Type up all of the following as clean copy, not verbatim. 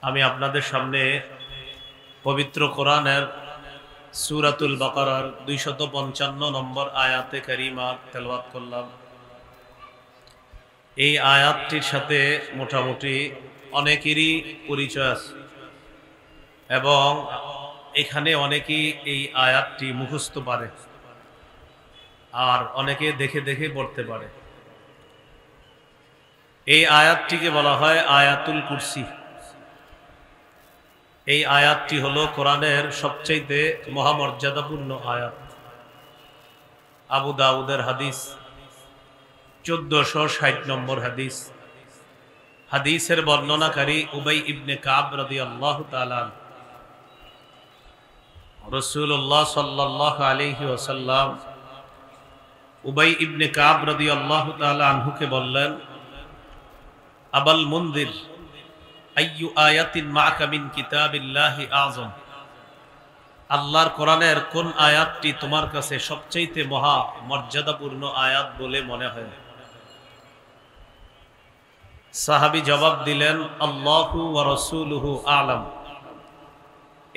আমি আপনাদের সামনে পবিত্র কোরআনের সূরাতুল বাকারার 255 নম্বর আয়াতে কারিমা তেলাওয়াত করলাম। এই আয়াতটির সাথে মোটামুটি অনেকেরই পরিচয় আছে এবং এখানে অনেকেই এই আয়াতটি মুখস্থ পারে আর অনেকে দেখে দেখে পড়তে পারে। এই আয়াতটিকে বলা হয় আয়াতুল কুরসি। এই আয়াতটি হলো কোরআনের সবচেয়ে মহামর্যাদাপূর্ণ আয়াত। আবু দাউদের হাদিস 1460 নম্বর হাদিস। হাদিসের বর্ণনাকারী উবাই ইবনে কাব রাদিয়াল্লাহু তাআলা। রাসূলুল্লাহ সাল্লাল্লাহু আলাইহি ওয়াসাল্লাম উবাই ইবনে কাব রাদিয়াল্লাহু তাআলা আনহুকে বললেন, আবাল মুনজির, আইয়ু আয়াতিন মা'কা মিন কিতাবিল্লাহি আযম। আল্লাহর কোরআনের কোন আয়াতটি তোমার কাছে সবচেয়ে মহা মর্যাদাপূর্ণ আয়াত বলে মনে হয়? সাহাবী জবাব দিলেন, আল্লাহু ওয়া রাসূলুহু আ'লাম।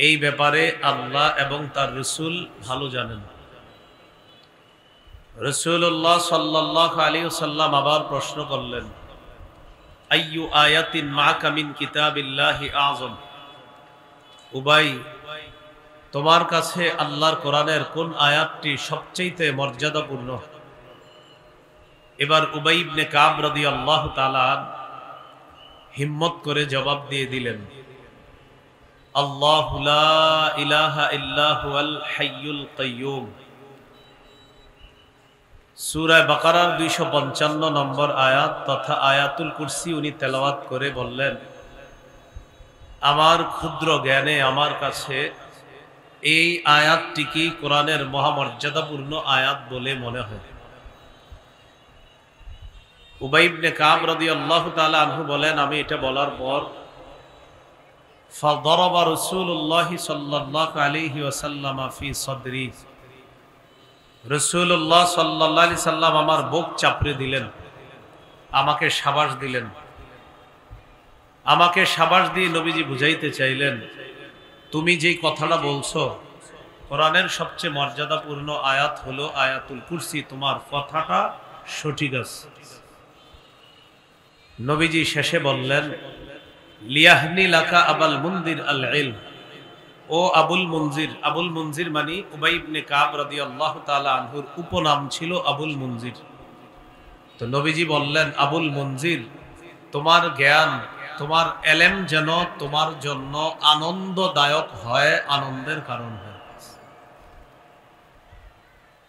এই ব্যাপারে আল্লাহ এবং তার রাসূল ভালো জানেন। রাসূলুল্লাহ সাল্লাল্লাহু আলাইহি ওয়াসাল্লাম আবার প্রশ্ন করলেন, আইয়ু আয়াতিন মা'কা মিন কিতাবিল্লাহি আযম। উবাই, তোমার কাছে আল্লাহর কোরআনের কোন আয়াতটি সবচেয়ে মর্যাদাপূর্ণ? এবার উবাই ইবনে কাব রাদিয়াল্লাহু তাআলা হিম্মত করে জবাব দিয়ে দিলেন, আল্লাহু লা ইলাহা ইল্লা হুয়াল হাইয়ুল কাইয়্যুম। সূরা বাকারার 255 নম্বর আয়াত তথা আয়াতুল কুরসি উনি তেলাওয়াত করে বললেন, আমার ক্ষুদ্র জ্ঞানে আমার কাছে এই আয়াতটিকে কোরআনের মহামর্যাদাপূর্ণ আয়াত বলে মনে হয়। উবাই ইবনে কাব রাদিয়াল্লাহু তাআলা আনহু বলেন, আমি এটা বলার পর ফাদরাবা রাসূলুল্লাহ সাল্লাল্লাহু আলাইহি ওয়াসাল্লাম ফি সাদরি। রাসূলুল্লাহ সাল্লাল্লাহু আলাইহি সাল্লাম আমার বুক চাপড়ে দিলেন, আমাকে শাবাশ দিলেন। আমাকে শাবাশ দিয়ে নবীজি বুঝাইতে চাইলেন, তুমি যেই কথাটা বলছো কোরআনের সবচেয়ে মর্যাদাপূর্ণ আয়াত হলো আয়াতুল কুরসি, তোমার কথাটা সঠিক আছে। নবীজি শেষে বললেন, লিয়াহনি লাকা আবাল মুনজির আল ইলম। ও আবুল মুনজির। আবুল মুনজির মানে উবাই ইবনে কাব রাদিয়াল্লাহু তাআলা আনহুর উপনাম ছিল আবুল মুনজির। তো নবীজি বললেন, আবুল মুনজির, তোমার জ্ঞান, তোমার এলেম যেন তোমার জন্য আনন্দদায়ক হয়, আনন্দের কারণ হয়।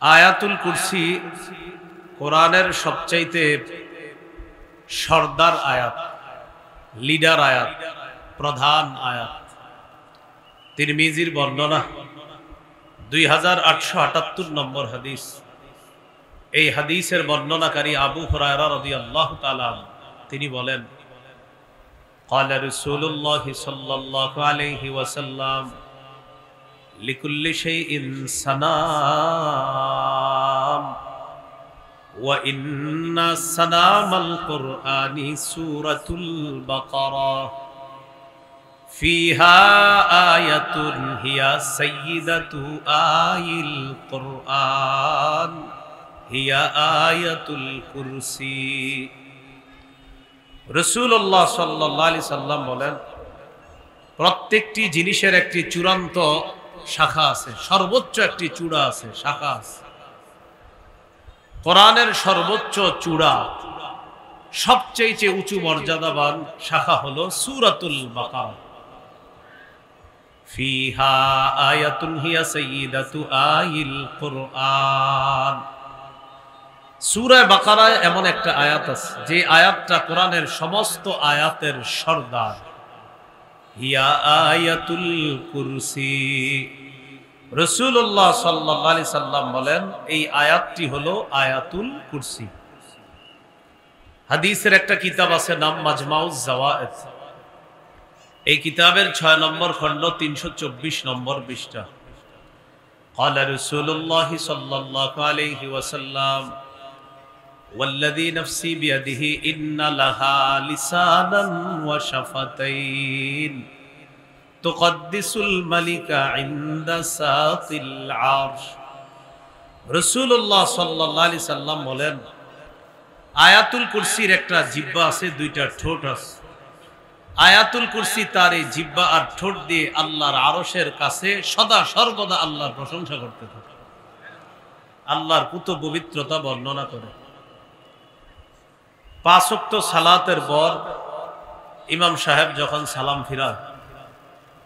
আয়াতুল কুরসি কোরআনের সবচাইতে সর্দার আয়াত, লিডার আয়াত, প্রধান আয়াত। তিরমিজির বর্ণনা 2878 নম্বর হাদিস। এই হাদিসের বর্ণনাকারী আবু হুরায়রা রাদিয়াল্লাহু তাআলা তিনি বলেন, قال رسول الله صلى الله عليه وسلم لكل شيء سنام وإن سنام القرآن سورة البقرة فيها آية هي سيدة آي القرآن هي آية الكرسي। রাসূলুল্লাহ সাল্লাল্লাহু আলাইহি সাল্লাম বলেন, প্রত্যেকটি জিনিসের একটি চূড়ান্ত শাখা আছে, সর্বোচ্চ একটি চূড়া আছে, শাখা আছে। কোরআনের সর্বোচ্চ চূড়া, সবচেয়ে উঁচু মর্যাদাবান শাখা হলো সূরাতুল বাকারা। ফিহা আয়াতুন হিয়া সাইয়্যিদাতু আইল কুরআন। সূরা বাকারায় এমন একটা আয়াত আছে যে আয়াতটা কোরআনের সমস্ত আয়াতের সর্দার। হিয়া আয়াতুল কুরসি। রাসূলুল্লাহ সাল্লাল্লাহু আলাইহি সাল্লাম বলেন, এই আয়াতটি হলো আয়াতুল কুরসি। হাদিসের একটা কিতাব আছে নাম মাজমাউজ জাওয়ায়েদ। এই কিতাবের 6 নম্বর খণ্ড 324 নম্বর পৃষ্ঠা। قال رسول الله صلى الله عليه وسلم ওয়াল্লাযী নাফসি বিয়াদিহি ইন্না লাহা লিসানান ওয়া শাফাতাইন তুকদ্দিসুল মালিকা ইনদা সাতিল আরশ। রাসূলুল্লাহ সাল্লাল্লাহু আলাইহি সাল্লাম বলেন, আয়াতুল কুরসির একটা জিহ্বা আছে, দুইটা ঠোঁট আছে। আয়াতুল কুরসি তার এই জিহ্বা আর ঠোঁট দিয়ে আল্লাহর আরশের কাছে সদা সর্বদা আল্লাহর প্রশংসা করতে থাকে, আল্লাহর পুত পবিত্রতা বর্ণনা করে। 5 ওয়াক্ত সালাতের পর ইমাম সাহেব যখন সালাম ফিরায়,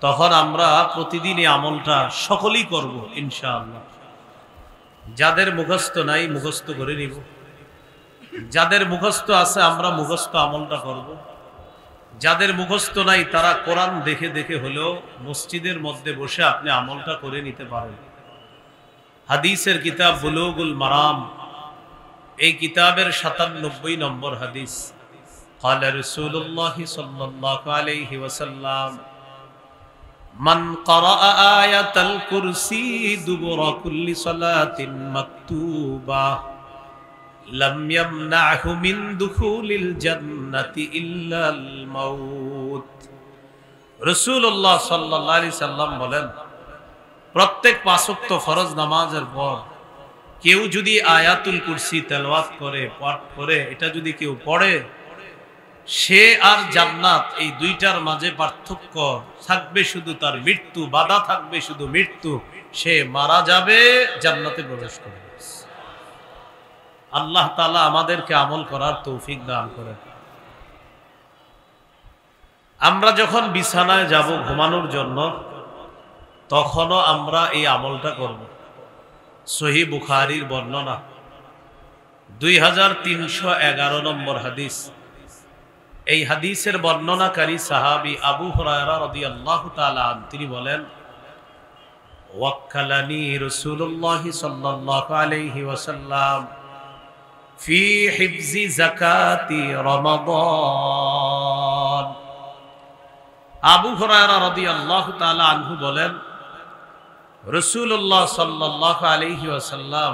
তখন আমরা প্রতিদিন এই আমলটা সকলেই করব ইনশাআল্লাহ। যাদের মুখস্থ নাই মুখস্থ করে নিব, যাদের মুখস্থ আছে আমরা মুখস্থ আমলটা করব। যাদের মুখস্থ নাই তারা কোরআন দেখে দেখে হলেও মসজিদের মধ্যে বসে আপনি আমলটা করে নিতে পারেন। হাদিসের কিতাব বুলুগুল মারাম, এই কিতাবের 97 নম্বর হাদিস। قال رسول الله صلى الله عليه وسلم من قرأ آية الكرسي دبر كل صلاة مكتوبة لم يمنعه من دخول الجنة إلا الموت। রাসূলুল্লাহ সাল্লাল্লাহু আলাইহি সাল্লাম বলেন, প্রত্যেক 5 ওয়াক্ত ফরজ নামাজের পর কেউ যদি আয়াতুল কুরসি তেলাওয়াত করে, পাঠ করে, এটা যদি কেউ পড়ে, সে আর জান্নাত এই দুইটার মাঝে পার্থক্য থাকবে শুধু তার মৃত্যু, বাধা থাকবে শুধু মৃত্যু। সে মারা যাবে, জান্নাতে প্রবেশ করবে। আল্লাহ তাআলা আমাদেরকে আমল করার তৌফিক দান করেন। আমরা যখন বিছানায় যাব ঘুমানোর জন্য, তখনও আমরা এই আমলটা করব। সহিহ বুখারীর বর্ণনা, 2311 নম্বর হাদিস। এই হাদিসের বর্ণনাকারী সাহাবী আবু হুরায়রা রাদিয়াল্লাহু তাআলা আনহু, তিনি বলেন, ওয়াক্কালানি রাসূলুল্লাহ সাল্লাল্লাহু আলাইহি ওয়াসাল্লাম ফি হিফজি যাকাতি রমাদান। আবু হুরায়রা রাদিয়াল্লাহু তাআলা আনহু বলেন, রাসূলুল্লাহ সাল্লাল্লাহু আলাইহি ওয়াসাল্লাম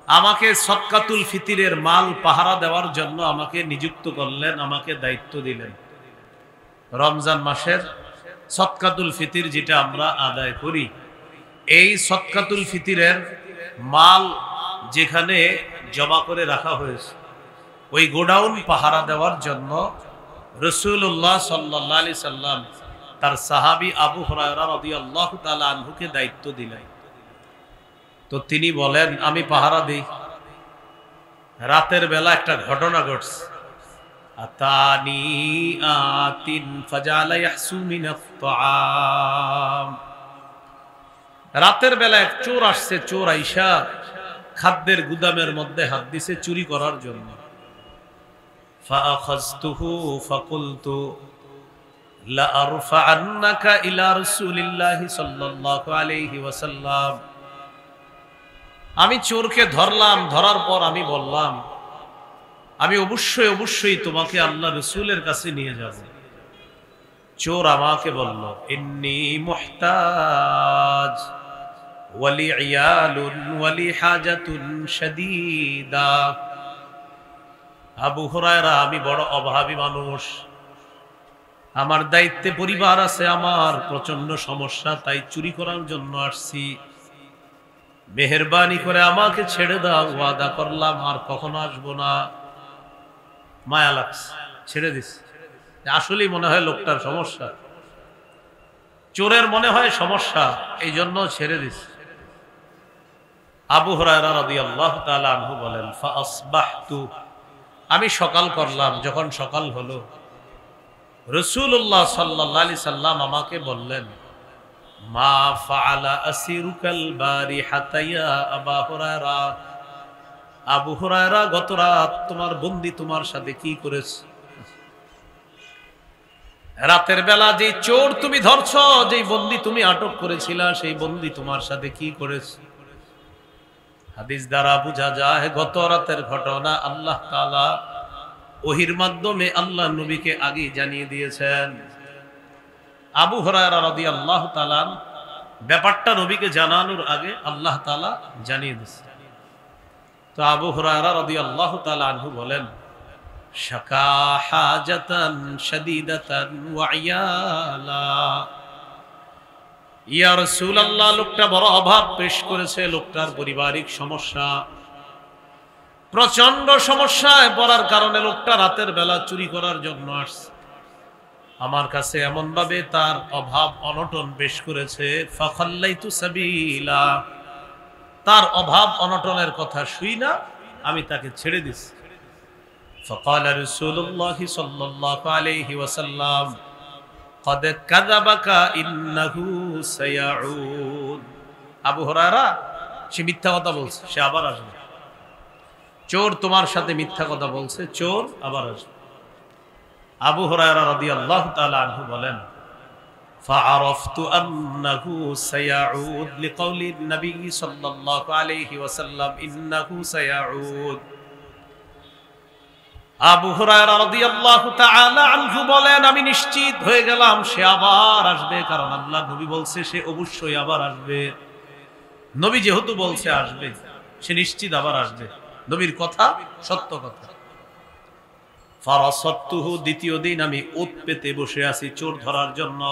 আমাকে সদকাতুল ফিতরের মাল পাহারা দেওয়ার জন্য আমাকে নিযুক্ত করলেন, আমাকে দায়িত্ব দিলেন। রমজান মাসের সদকাতুল ফিতর যেটা আমরা আদায় করি, এই সদকাতুল ফিতরের মাল যেখানে জমা করে রাখা হয়েছে, ওই গোডাউন পাহারা দেওয়ার জন্য রাসূলুল্লাহ সাল্লাল্লাহু আলাইহি সাল্লাম তার সাহাবী আবু হুরায়রা রাদিয়াল্লাহু তাআলা আনহুকে দায়িত্ব দিলেন। তো তিনি বলেন, আমি পাহারা দেই। রাতের বেলা একটা ঘটনা ঘটছে। আতানি আতিন ফাজালা ইয়াহসু মিনাত তাআম। রাতের বেলা এক চোর আসছে, চোর আইসা খাদ্যের গুদামের মধ্যে হাত দিছে চুরি করার জন্য। ফাআখাযতুহু ফাকুলতু লা আরফা'আন্নাকা ইলা রাসূলিল্লাহি সাল্লাল্লাহু আলাইহি ওয়াসাল্লাম। আমি চোরকে ধরলাম, ধরার পর আমি বললাম, আমি অবশ্যই অবশ্যই তোমাকে আল্লাহ রাসূলের কাছে নিয়ে যাব। চোর আমাকে বলল, ইন্নী মুহতাজ ওয়ালি ইয়ালুন ওয়ালি হাজাতুন শাদীদা। আবু হুরায়রা, আমি বড় অভাবী মানুষ, আমার দায়িত্বে পরিবার আছে, আমার প্রচন্ড সমস্যা, তাই চুরি করার জন্য আসছি। মেহেরবানি করে আমাকে ছেড়ে দাও, ওয়াদা করলাম আর কখনো আসবো না। মায়া লাগছে, ছেড়ে দিস। আসলেই মনে হয় লোকটার সমস্যা, চোরের মনে হয় সমস্যা, এই জন্য ছেড়ে দিস। আবু হুরায়রা রাদিয়াল্লাহু তাআলা আনহু বলেন, ফাআসবাহতু, আমি সকাল করলাম। যখন সকাল হলো, রাসূলুল্লাহ সাল্লাল্লাহু আলাইহি সাল্লাম আমাকে বললেন, মা ফাআলা আসিরুকাল বারিহাতা ইয়া আবু হুরায়রা। আবু হুরায়রা, গত রাত তোমার বন্দী তোমার সাথে কি করেছে? রাতের বেলা যে চোর তুমি ধরছো, যেই বন্দী তুমি আটক করেছিলা, সেই বন্দী তোমার সাথে কি করেছে? হাদিস দ্বারা বোঝা যায় গত রাতের ঘটনা আল্লাহ তাআলা ওহীর মাধ্যমে আল্লাহ নবীকে আগে জানিয়ে দিয়েছেন। আবু হুরায়রা রাদিয়াল্লাহু তাআলা ব্যাপারটা নবীকে জানানোর আগে আল্লাহ তাআলা জানিয়ে দিয়েছেন। তো আবু হুরায়রা রাদিয়াল্লাহু তাআলা আনহু বলেন, শাকা হাজাতান শাদীদাতান ওয়া ইয়ালা। ইয়া রাসূলুল্লাহ, লোকটা বড় অভাব পেশ করেছে, লোকটার পারিবারিক সমস্যা, প্রচন্ড সমস্যায় পড়ার কারণে লোকটা রাতের বেলা চুরি করার জন্য আসছে আমার কাছে, এমন ভাবে তার অভাব অনটন পেশ করেছে। ফাখাল্লাইতু সাবিলা, তার অভাব অনটনের কথা শুই না আমি তাকে ছেড়ে দিছি। ফাকালা রাসূলুল্লাহ সাল্লাল্লাহু আলাইহি ওয়াসাল্লাম, ক্বাদ কাযাবাকা ইন্নাহু সায়াউদ। আবু হুরায়রা, সে মিথ্যা কথা বলছে, সে আবার আসবে। চোর তোমার সাথে মিথ্যা কথা বলছে, চোর আবার আসবে। আবু হুরায়রা রাদিয়াল্লাহু তাআলা আনহু বলেন, ফাআরাফতু আন্নাহু সায়াউদ লিকাউলি নবী সাল্লাল্লাহু আলাইহি ওয়াসাল্লাম ইন্নাহু সায়াউদ। আবু হুরায়রা রাদিয়াল্লাহু তাআলা আনহু বলেন, আমি নিশ্চিত হয়ে গেলাম সে আবার আসবে, কারণ আল্লাহ নবী বলছে সে অবশ্যই আবার আসবে। নবী যেহেতু বলছে আসবে, সে নিশ্চিত আবার আসবে, নবীর কথা সত্য কথা। ফারাসাতুহু, দ্বিতীয় দিন আমি ওত পেতে বসে আছি চোর ধরার জন্য।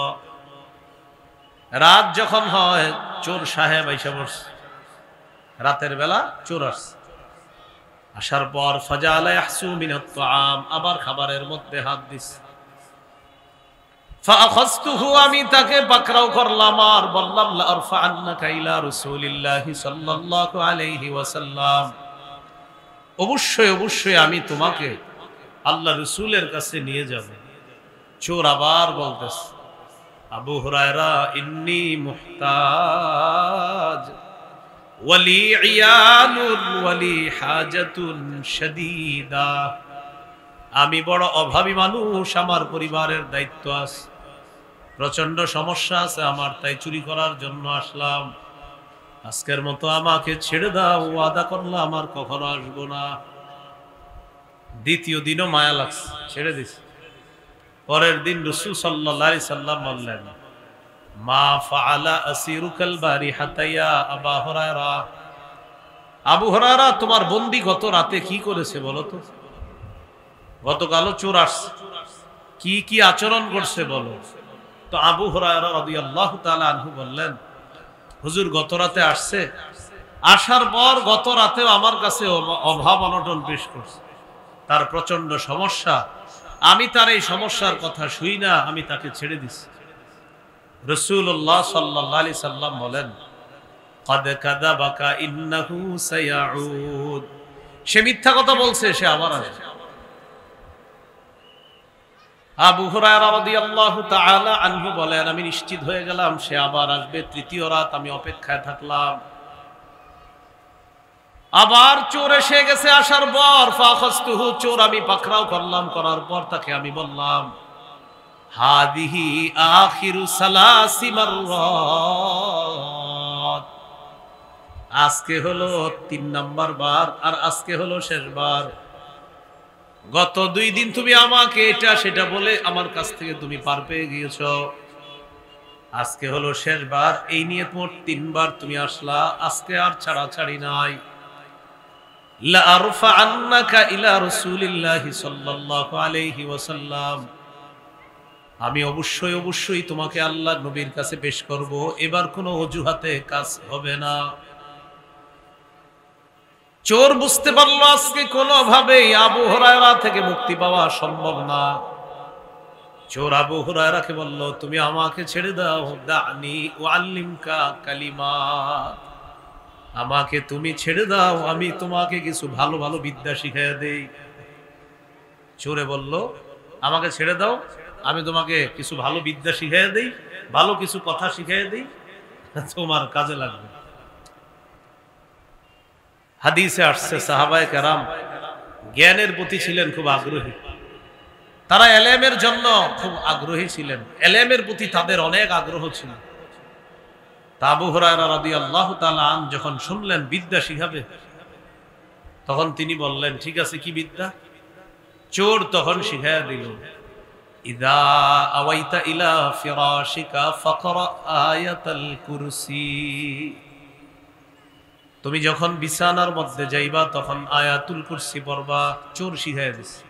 রাত যখন হয়, চোর সাহেব আইসা বসে, রাতের বেলা চোর আসছে। আসার পর ফাজালা ইয়াহসু মিনাত তাআম, আবার খাবারের মধ্যে হাত দিছে। ফাআখাযতুহু, আমি তাকে পাকড়াও করলাম আর বললাম, লা আরফা'আন্নাকা ইলা রাসূলিল্লাহি সাল্লাল্লাহু আলাইহি ওয়াসাল্লাম, অবশ্যই অবশ্যই আমি তোমাকে আল্লাহ রাসূলের কাছে নিয়ে যাব। চোর আবার বলতেছে, আবু হুরায়রা, ইন্নী মুহতাজ ওয়ালি ইয়ালুন ওয়ালি হাজাতুন শাদীদা, আমি বড় অভাবী মানুষ, আমার পরিবারের দায়িত্ব আছে, প্রচন্ড সমস্যা আছে আমার, তাই চুরি করার জন্য আসলাম। আজকের মতো আমাকে ছেড়ে দাও, ওয়াদা করলাম আর কখনো আসবো না। দ্বিতীয় দিনও মায়া লাগছে, ছেড়ে দিছে। পরের দিন রাসূল সাল্লাল্লাহু আলাইহি সাল্লাম বললেন, মা ফাআলা আসিরুকাল বারিহাতা ইয়া আবু হুরায়রা, আবু হুরায়রা, তোমার বন্দী গত রাতে কি করেছে বলো তো? গতকালও চোর আসছে, কি কি আচরণ করছে বলো। তো আবু হুরায়রা রাদিয়াল্লাহু তাআলা আনহু বললেন, হুজুর গত রাতে আসছে, আসার পর গত রাতেও আমার কাছে অভাব অনটন পেশ করছে, তার প্রচন্ড সমস্যা, আমি তার এই সমস্যার কথা শুই না, আমি তাকে ছেড়ে দিছি। রাসূলুল্লাহ সাল্লাল্লাহু আলাইহি সাল্লাম বলেন, ক্বাদ কাযাবাকা ইন্নাহু সায়াউদ, সে মিথ্যা কথা বলছে, সে আবার আসবে। আবু হুরায়রা রাদিয়াল্লাহু তাআলা আনহু বলেন, আমি নিশ্চিত হয়ে গেলাম সে আবার আসবে। তৃতীয় রাত আমি অপেক্ষায় থাকলাম, আবার চোর এসে গেছে। আসার পর ফাখাসতুহু, চোর আমি পাকড়াও করলাম, করার পর তাকে আমি বললাম, হাদিহি আখিরু সালাসি মাররাত, আজকে হলো 3 নাম্বার বার, আর আজকে হলো শেষবার। গত 2 দিন তুমি আমাকে এটা সেটা বলে আমার কাছ থেকে তুমি পার পেয়ে গিয়েছ, আজকে হলো শেষবার, এই নিয়ে মোট 3 বার তুমি আসলা, আজকে আর ছাড়াছাড়ি নাই। লা আরফা'আন্নাকা ইলা রাসূলিল্লাহি সাল্লাল্লাহু আলাইহি ওয়াসাল্লাম, আমি অবশ্যই অবশ্যই তোমাকে আল্লাহর নবীর কাছে পেশ করব, এবার কোনো অজুহাতে কাজ হবে না। চোর বুঝতে পারলো আজকে কোনোভাবেই আবু হুরায়রা থেকে মুক্তি পাওয়া সম্ভব না। চোর আবু হুরায়রাকে বলল, তুমি আমাকে ছেড়ে দাও, দানি ওয়াল্লিমকা কালিমাত, আমাকে তুমি ছেড়ে দাও, আমি তোমাকে কিছু ভালো ভালো বিদ্যা শিখিয়ে দেই। চোরে বলল, আমাকে ছেড়ে দাও, আমি তোমাকে কিছু ভালো বিদ্যা শিখিয়ে দেই, ভালো কিছু কথা শিখিয়ে দেই, তোমার কাজে লাগবে। হাদিসে আসছে সাহাবায়ে কেরাম জ্ঞানের প্রতি ছিলেন খুব আগ্রহী, তারা এলেমের জন্য খুব আগ্রহী ছিলেন, এলেমের প্রতি তাদের অনেক আগ্রহ ছিল। তা আবু হুরায়রা রাদিয়াল্লাহু তাআলা আন যখন শুনলেন বিদ্যা শিখাবে, তখন তিনি বললেন, ঠিক আছে, কি বিদ্যা? চোর তখন শিখাইয়া দিল, ইযা আওয়াইতা ইলা ফিরাশিকা ফাকরা আয়াতাল কুরসি, তুমি যখন বিছানার মধ্যে যাইবা তখন আয়াতুল কুরসি পড়বা। চোর শিখাইয়া দিছে।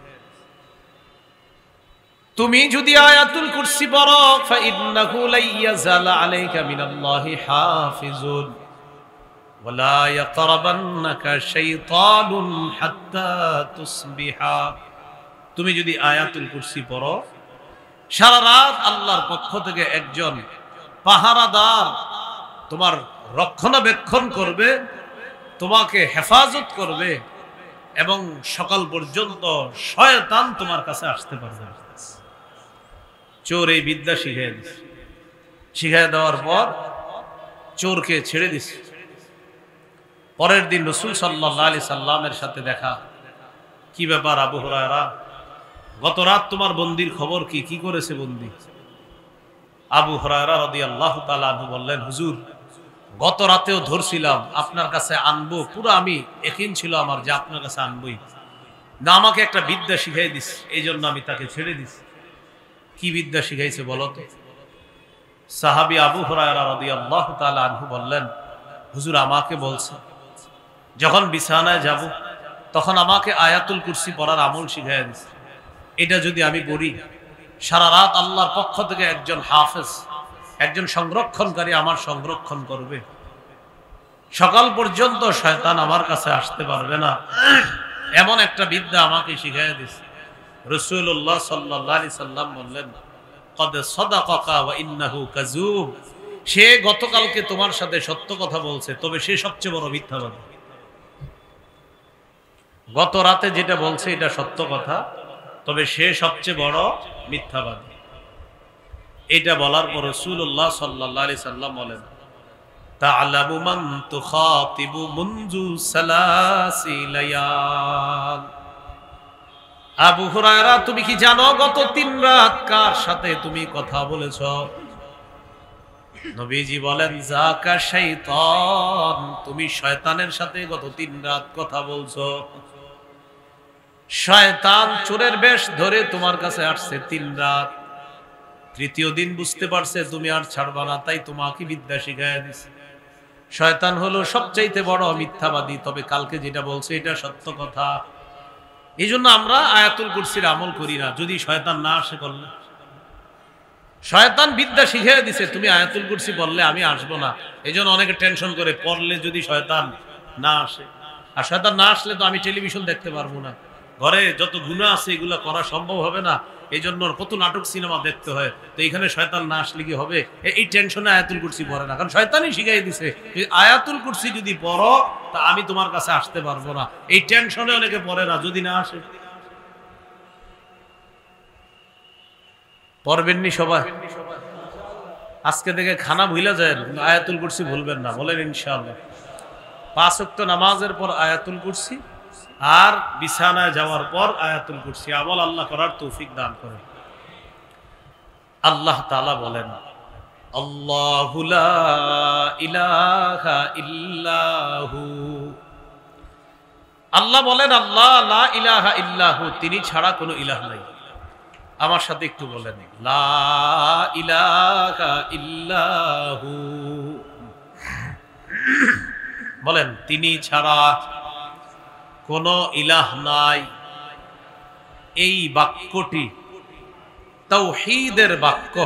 তুমি যদি আয়াতুল কুরসি পড়ো ফাইন্নাহু লাইয়াজালা আলাইকা মিনাল্লাহি হাফিজুন ওয়ালা ইয়াকরাবান্নাকা শাইতানুন হাত্তা তুসবিহা। তুমি যদি আয়াতুল কুরসি পড়ো, সারা রাত আল্লাহর পক্ষ থেকে একজন পাহারাদার তোমার রক্ষণাবেক্ষণ করবে, তোমাকে হেফাজত করবে, এবং সকাল পর্যন্ত শয়তান তোমার কাছে আসতে পারবে না। চোর এই বিদ্যা শিখিয়ে দিছে। শিখিয়ে দেওয়ার পর চোরকে ছেড়ে দিছে। পরের দিন রাসূল সাল্লাল্লাহু আলাইহি সাল্লামের সাথে দেখা। কি ব্যাপার আবু হুরায়রা, গত রাত তোমার বন্দির খবর কি? কি করেছে বন্দি? আবু হুরায়রা রাদিয়াল্লাহু তাআলা আনহু বললেন, হুজুর, গত রাতেও ধরছিলাম, আপনার কাছে আনবো, পুরো আমি ইয়াকিন ছিল আমার যে আপনার কাছে আনবই, না আমাকে একটা বিদ্যা শিখাই দিস, এই জন্য আমি তাকে ছেড়ে দিছি। কি বিদ্যা শিখাইছে বলো তো? সাহাবী আবু হুরায়রা রাদিয়াল্লাহু তাআলা আনহু বললেন, হুজুর আমাকে বলছে যখন বিছানায় যাব তখন আমাকে আয়াতুল কুরসি পড়ার আমল শিখাইয়া দিছে। এটা যদি আমি পড়ি, সারা রাত আল্লাহর পক্ষ থেকে একজন হাফেজ, একজন সংরক্ষণকারী আমার সংরক্ষণ করবে, সকাল পর্যন্ত শয়তান আমার কাছে আসতে পারবে না। এমন একটা বিদ্যা আমাকে শিখাইয়া দিছে। রাসূলুল্লাহ সাল্লাল্লাহু আলাইহি সাল্লাম বললেন, কদ সাদাকাকা ওয়া ইন্নাহু কাযূব। সে গতকালকে তোমার সাথে সত্য কথা বলছে, তবে সে সবচেয়ে বড় মিথ্যাবাদী। গত রাতে যেটা বলছে এটা সত্য কথা, তবে সে সবচেয়ে বড় মিথ্যাবাদী। এটা বলার পর রাসূলুল্লাহ সাল্লাল্লাহু আলাইহি সাল্লাম বলেন, তা'লামু মান তুখাতিবু মুনযু সালাসি লায়াল। আবু হুরায়রা, তুমি কি জানো গত 3 রাত কার সাথে তুমি কথা বলেছ? নবীজি বলেন, যাকা শাইতান, তুমি শয়তানের সাথে গত 3 রাত কথা বলছো। শয়তান চোরের বেশ ধরে তোমার কাছে আসছে 3 রাত। তৃতীয় দিন বুঝতে পারছে তুমি আর ছাড়বা না, তাই তোমাকে বিদ্যা শিখাইয়া দিছে। শয়তান হলো সবচাইতে বড় মিথ্যাবাদী, তবে কালকে যেটা বলছে এটা সত্য কথা। এই জন্য আমরা আয়াতুল কুরসির আমল করি না, যদি শয়তান না আসে করলে। শয়তান বিদ্যা শিখিয়ে দিছে, তুমি আয়াতুল কুরসি বললে আমি আসবো না। এই জন্য অনেকে টেনশন করে, পড়লে যদি শয়তান না আসে। আর শয়তান না আসলে তো আমি টেলিভিশন দেখতে পারবো না, ঘরে যত গুনাহ আছে এগুলো করা সম্ভব হবে না। এই জন্য কত নাটক সিনেমা দেখতে হয়। তো এখানে শয়তান না আসলে কি হবে? এই টেনশনে আয়াতুল কুরসি পড়ে না, কারণ শয়তানই শিখাই দিছে আয়াতুল কুরসি যদি পড়ো তা আমি তোমার কাছে আসতে পারবো না। এই টেনশনে অনেকে পড়ে না, যদি না আসে। পড়বেননি সবাই? আজকে থেকে খানা ভুলে যায়, আয়াতুল কুরসি ভুলবেন না, বলেন ইনশাআল্লাহ। 5 ওয়াক্ত নামাজের পর আয়াতুল কুরসি, আর বিছানায় যাওয়ার পর আয়াতুল কুরসি আমল আল্লাহ করার তৌফিক দান করেন। আল্লাহ তাআলা বলেন, আল্লাহু লা ইলাহা ইল্লাহু। আল্লাহ বলেন, আল্লাহ লা ইলাহা ইল্লাহু, তিনি ছাড়া কোনো ইলাহ নাই। আমার সাথে একটু বলেন, লা ইলাহা ইল্লাহু। বলেন, তিনি ছাড়া কোন ইলাহ নাই। এই বাক্যটি তাওহীদের বাক্য।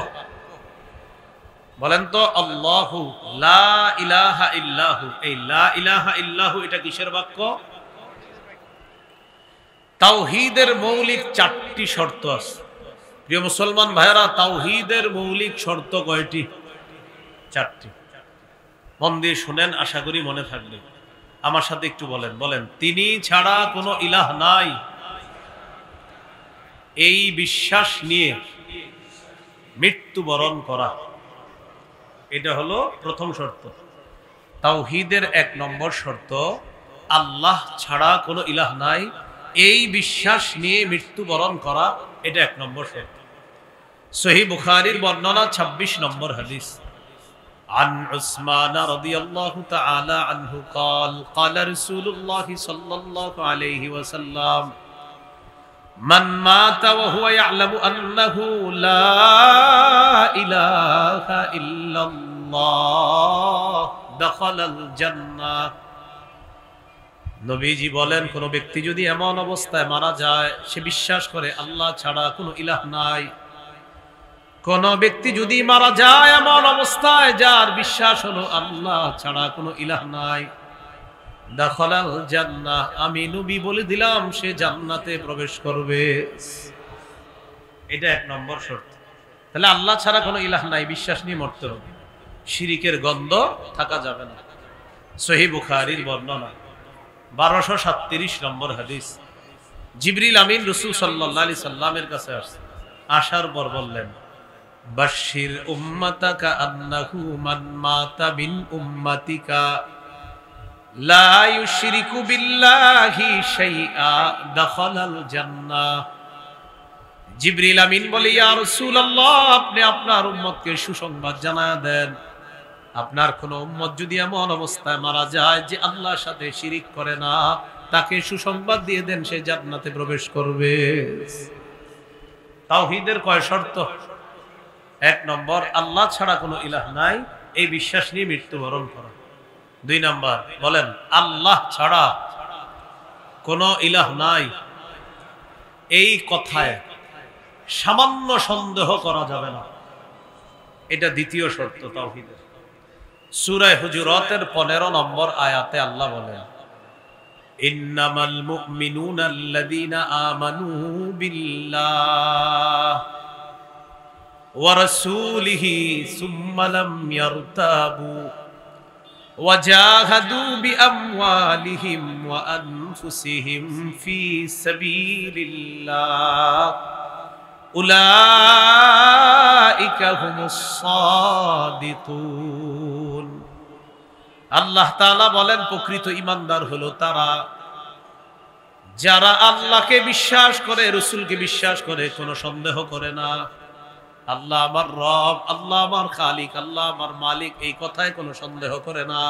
বলেন তো, আল্লাহু লা ইলাহা ইল্লাহু, এই লা ইলাহা ইল্লাহু এটা কিসের বাক্য? তাওহীদের মৌলিক 4টি শর্ত আছে। প্রিয় মুসলমান ভাইরা, তাওহীদের মৌলিক শর্ত কয়টি? 4টি। মন দিয়ে শুনেন, আশা করি মনে থাকবে। আমার সাথে একটু বলেন, বলেন, তিনি ছাড়া কোনো ইলাহ নাই, এই বিশ্বাস নিয়ে মৃত্যুবরণ করা, এটা হলো প্রথম শর্ত। তাওহীদের 1 নম্বর শর্ত, আল্লাহ ছাড়া কোনো ইলাহ নাই, এই বিশ্বাস নিয়ে মৃত্যুবরণ করা, এটা 1 নম্বর শর্ত। সহিহ বুখারীর বর্ণনা 26 নম্বর হাদিস। عن عثمان رضي الله تعالى عنه قال قال رسول الله صلى الله عليه وسلم من مات وهو يعلم أنه لا إله إلا الله دخل الجنة নবীজি বলেন, কোন ব্যক্তি যদি এমন অবস্থায় মারা যায় সে বিশ্বাস করে আল্লাহ ছাড়া কোনো ইলাহ নাই, কোন ব্যক্তি যদি মারা যায় এমন অবস্থায় যার বিশ্বাস হলো আল্লাহ ছাড়া কোনো ইলাহ নাই, দাখালাল জান্নাহ, আমি নবী বলে দিলাম সে জান্নাতে প্রবেশ করবে। এটা এক নম্বর শর্ত। তাহলে আল্লাহ ছাড়া কোনো ইলাহ নাই বিশ্বাস নিয়ে মরতে হবে, শিরিকের গন্ধ থাকা যাবে না। সহিহ বুখারীর বর্ণনা 1237 নম্বর হাদিস। জিবরিল আমিন রাসূল সাল্লাল্লাহু আলাইহি সাল্লামের কাছে আসছে, আসার পর বললেন, বাশশির উম্মাতাকা আন্নাহু মান মাতা মিন উম্মাতিকা লা ইউশরিকু বিল্লাহি শাইআ দাখালাল জান্নাহ। জিবরিল আমিন বলে, ইয়া রাসূলুল্লাহ, আপনি আপনার উম্মতকে সুসংবাদ জানায়া দেন, আপনার কোন উম্মত যদি এমন অবস্থায় মারা যায় যে আল্লাহর সাথে শিরিক করে না, তাকে সুসংবাদ দিয়ে দেন সে জান্নাতে প্রবেশ করবে। তাওহীদের কয় শর্ত? এক নম্বর, আল্লাহ ছাড়া কোনো ইলাহ নাই, এই বিশ্বাস নিয়ে মৃত্যুবরণ করা। দুই নম্বর, বলেন আল্লাহ ছাড়া কোনো ইলাহ নাই, এই কথায় সামান্য সন্দেহ করা যাবে না, এটা দ্বিতীয় শর্ত তাওহীদের। সূরা হুজুরাতের 15 নম্বর আয়াতে আল্লাহ বলেন, ইন্নামাল মুমিনুনা আল্লাযীনা আমানু বিল্লাহ ওয়া রাসূলিহি সুম্মা লাম ইয়ারতাবু ওয়া জাহাদু বিআমওয়ালিহিম ওয়া আনফুসিহিম ফি সাবিলিল্লাহ উলাইকা হুমুস সাদিকুন। আল্লাহ তাআলা বলেন, প্রকৃত ঈমানদার হলো তারা যারা আল্লাহকে বিশ্বাস করে, রাসূলকে বিশ্বাস করে, কোনো সন্দেহ করে না আল্লাহ আমার রব, আল্লাহ আমার খালিক, আল্লাহ আমার মালিক, এই কথায় কোনো সন্দেহ করে না,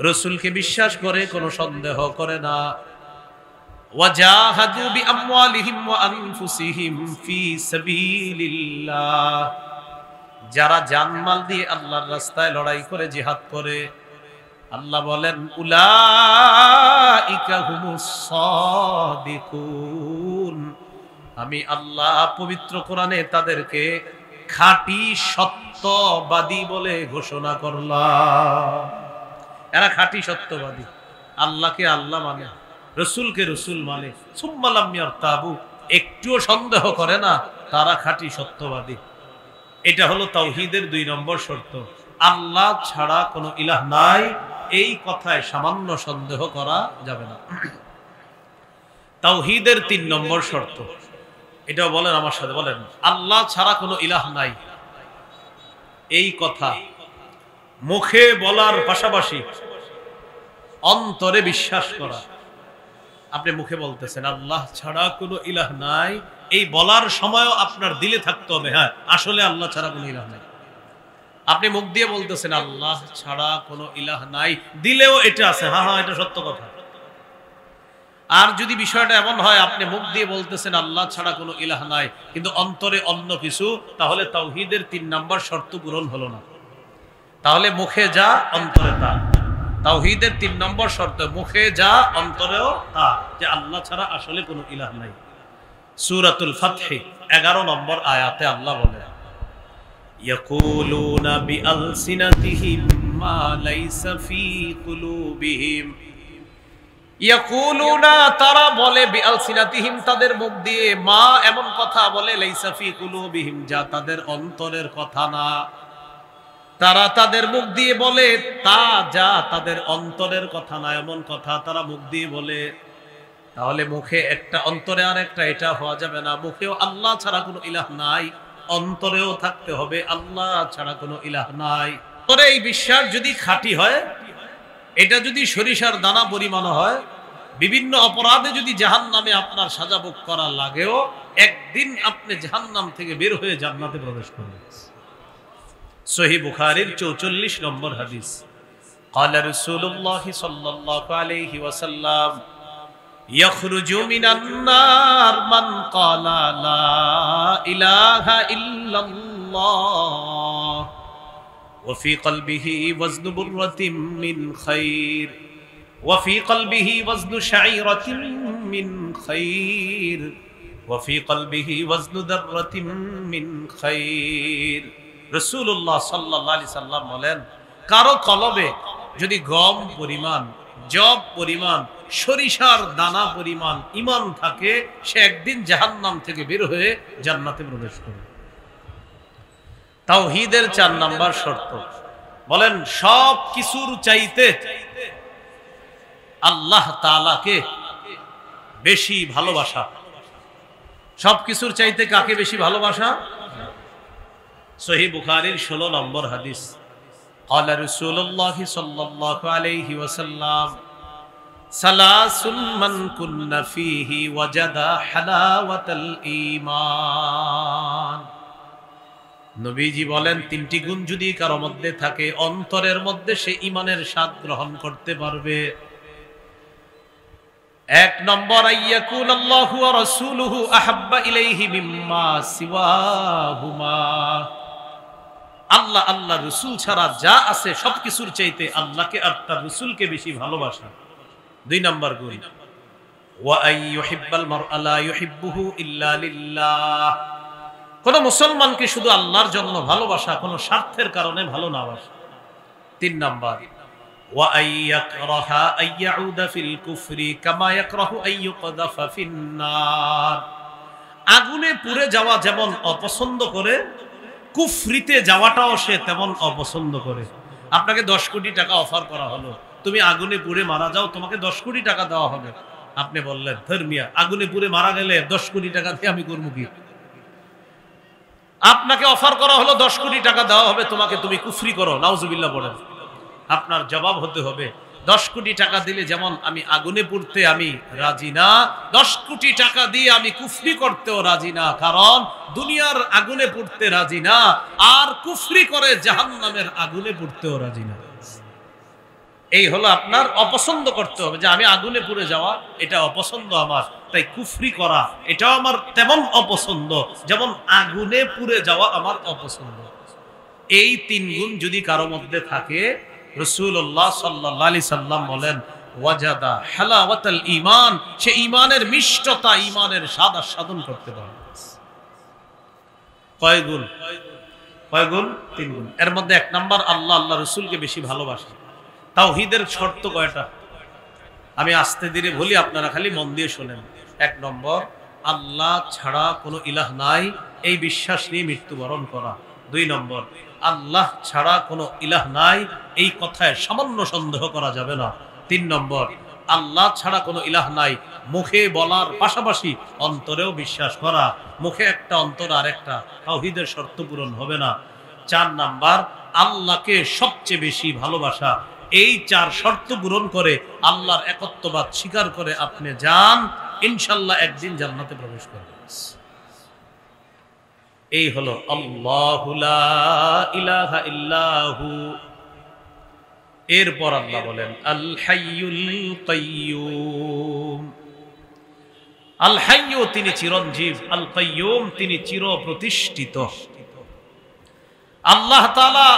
রাসূলকে বিশ্বাস করে, কোনো সন্দেহ করে না। ওয়াজাহাদু বিআমওয়ালিহিম ওয়া আনফুসিহিম ফি সাবিলিল্লাহ, যারা জানমাল দিয়ে আল্লাহর রাস্তায় লড়াই করে, জিহাদ করে, আল্লাহ বলেন উলাইকা হুমুস সাদিকুন, আমি আল্লাহ পবিত্র কোরআনে তাদেরকে খাঁটি সত্যবাদী বলে ঘোষণা করলাম। এরা খাঁটি সত্যবাদী, আল্লাহকে আল্লাহ মানে, রাসূলকে রাসূল মানে, সুম্মা লাম ইয়ারতাবু, একটুও সন্দেহ করে না, তারা খাঁটি সত্যবাদী। এটা হলো তাওহীদের 2 নম্বর শর্ত, আল্লাহ ছাড়া কোনো ইলাহ নাই, এই কথায় সামান্য সন্দেহ করা যাবে না। তাওহীদের 3 নম্বর শর্ত, এটাও বলেন আমার সাথে, বলেন আল্লাহ ছাড়া কোনো ইলাহ নাই, এই কথা মুখে বলার পাশাপাশি অন্তরে বিশ্বাস করা। আপনি মুখে বলতেছেন আল্লাহ ছাড়া কোনো ইলাহ নাই, এই বলার সময়ও আপনার দিলে থাকতে হবে, হ্যাঁ আসলে আল্লাহ ছাড়া কোনো ইলাহ নাই। আপনি মুখ দিয়ে বলতেছেন আল্লাহ ছাড়া কোনো ইলাহ নাই, দিলেও এটা আছে, হ্যাঁ হ্যাঁ এটা সত্য কথা। আর যদি বিষয়টা এমন হয় আপনি মুখ দিয়ে বলতেছেন আল্লাহ ছাড়া কোনো ইলাহ নাই, কিন্তু অন্তরে অন্য কিছু, তাহলে তাওহীদের 3 নম্বর শর্ত পূরণ হলো না। তাহলে মুখে যা অন্তরে তা, তাওহীদের 3 নম্বর শর্ত, মুখে যা অন্তরেও তা, যে আল্লাহ ছাড়া আসলে কোনো ইলাহ নাই। সূরাতুল ফাতহ 11 নম্বর আয়াতে আল্লাহ বলেন, ইয়াকুলুনা বিআলসিনাতিহিম মা লাইসা ফি কুলুবিহিম, ইয়াকুলুনা তারা বলে, বিআলসিনাতিহিম তাদের মুখ দিয়ে, মা এমন কথা বলে, লাইসা ফি কুলুবিহিম যা তাদের অন্তরের কথা না। তারা তাদের মুখ দিয়ে বলে তা যা তাদের অন্তরের কথা না, এমন কথা তারা মুখ দিয়ে বলে। তাহলে মুখে একটা, অন্তরে আর একটা, এটা হওয়া যাবে না। মুখেও আল্লাহ ছাড়া কোনো ইলাহ নাই, অন্তরেও থাকতে হবে আল্লাহ ছাড়া কোনো ইলাহ নাই। তবে এই বিশ্বাস যদি খাঁটি হয়, এটা যদি সরিষার দানা পরিমাণ হয়, বিভিন্ন অপরাধে যদি জাহান্নামে আপনার সাজা ভোগ করা লাগেও, একদিন আপনি জাহান্নাম থেকে বের হয়ে জান্নাতে প্রবেশ করবেন। সহিহ বুখারীর 44 নম্বর হাদিস। قال رسول الله صلى الله عليه وسلم يخرج من النار من قال لا إله إلا الله وفي قلبه وزن برة من خير ওয়াফি কলবিহি ওয়াজনু শাইরাতিন মিন খাইর, ওয়াফি কলবিহি ওয়াজনু দাররাতিন মিন খাইর। রাসূলুল্লাহ সাল্লাল্লাহু আলাইহি সাল্লাম বলেন, কারো কলবে যদি গম পরিমাণ, জব পরিমাণ, সরিষার দানা পরিমাণ ঈমান থাকে, সে একদিন জাহান্নাম থেকে বের হয়ে জান্নাতে প্রবেশ করবে। তাওহীদের 4 নাম্বার শর্ত, বলেন সব কিছুর চাইতে আল্লাহ তাআলাকে বেশি ভালোবাসা। সব কিছুর চাইতে কাকে বেশি ভালোবাসা? সহিহ বুখারীর 16 নম্বর হাদিস, قال رسول الله صلى الله عليه وسلم ثلاث من كن فيه وجد حلاوة الإيمان। নবীজি বলেন, 3টি গুণ যদি কারো মধ্যে থাকে, অন্তরের মধ্যে সে ঈমানের স্বাদ গ্রহণ করতে পারবে। 1 নম্বর, আইয়াকুনাল্লাহু ওয়া রাসূলুহু আহাব্বা ইলাইহি মিম্মা সিওয়াহুমা। আল্লাহ, আল্লাহ রাসূল ছাড়া যা আছে সবকিছুর চাইতে আল্লাহকে আর তার রাসূলকে বেশি ভালোবাসা। 2 নম্বর গুণ, ওয়া আইয়ুহিব্বাল মারআ লা ইউহিব্বুহু ইল্লা লিল্লাহ। কোন মুসলমানকে শুধু আল্লাহর জন্য ভালোবাসা, কোন স্বার্থের কারণে ভালো না বাসা। 3 নম্বর, ওয়া আইয়াকরাহা আইয়াউদা ফিল কুফরি কামা ইয়াকরাহু আইয়ুকযাফা ফিন নার। আগুনে পুড়ে যাওয়া যেমন অপছন্দ করে, কুফরিতে যাওয়াটাও সে তেমন অপছন্দ করে। আপনাকে 10 কোটি টাকা অফার করা হলো, তুমি আগুনে পুড়ে মারা যাও, তোমাকে 10 কোটি টাকা দেওয়া হবে। আপনি বললেন, ধর্মিয়া আগুনে পুড়ে মারা গেলে 10 কোটি টাকা দিয়ে আমি করবো কি? আপনাকে অফার করা হলো 10 কোটি টাকা দেওয়া হবে তোমাকে, তুমি কুফরি করো, নাউজুবিল্লাহ বলেন। আপনার জবাব হতে হবে, 10 কোটি টাকা দিলে যেমন আমি আগুনে পুড়তে আমি রাজি না, 10 কোটি টাকা দিয়ে আমি কুফরি করতেও রাজি না, কারণ দুনিয়ার আগুনে পুড়তে রাজি না, আর কুফরি করে জাহান্নামের আগুনে পুড়তেও রাজি না। এই হলো আপনার অপছন্দ করতে হবে, যে আমি আগুনে পুড়ে যাওয়া এটা অপছন্দ আমার, তাই কুফরি করা এটাও আমার তেমন অপছন্দ যেমন আগুনে পুড়ে যাওয়া আমার অপছন্দ। এই 3 গুণ যদি কারো মধ্যে থাকে, রাসূলুল্লাহ সাল্লাল্লাহু আলাইহি সাল্লাম বলেন, ওয়াজাদা হালাওয়াতাল ঈমান, সে ঈমানের মিষ্টতা, ঈমানের স্বাদ আস্বাদন করতে পারে। কয় গুণ? 3 গুণ। এর মধ্যে 1 নাম্বার, আল্লাহ আল্লাহ রাসূলকে বেশি ভালোবাসা। তাওহীদের শর্ত কয়টা? আমি আস্তে ধীরে বলি, আপনারা খালি মন দিয়ে শোনেন। 1 নম্বর, আল্লাহ ছাড়া কোনো ইলাহ নাই, এই বিশ্বাস নিয়ে মৃত্যুবরণ করা। 2 নম্বর, আল্লাহ ছাড়া কোনো ইলাহ নাই, এই কথায় সামান্য সন্দেহ করা যাবে না। 3 নম্বর, আল্লাহ ছাড়া কোনো ইলাহ নাই মুখে বলার পাশাপাশি অন্তরেও বিশ্বাস করা। মুখে একটা, অন্তরে আরেকটা, তাওহীদের শর্ত পূরণ হবে না। 4 নাম্বার, আল্লাহকে সবচেয়ে বেশি ভালোবাসা। এই 4 শর্ত পূরণ করে আল্লাহর একত্ববাদ স্বীকার করে আপনি যান, ইনশাআল্লাহ একদিন জান্নাতে প্রবেশ করবেন। এই হলো আল্লাহু লা ইলাহা ইল্লাহু। এরপর আল্লাহ বলেন আল হাইয়ুল কাইয়্যুম। আল হাইয়্যু তিনি চিরঞ্জীব, আল কাইয়্যুম তিনি চিরপ্রতিষ্ঠিত। আল্লাহ তাআলা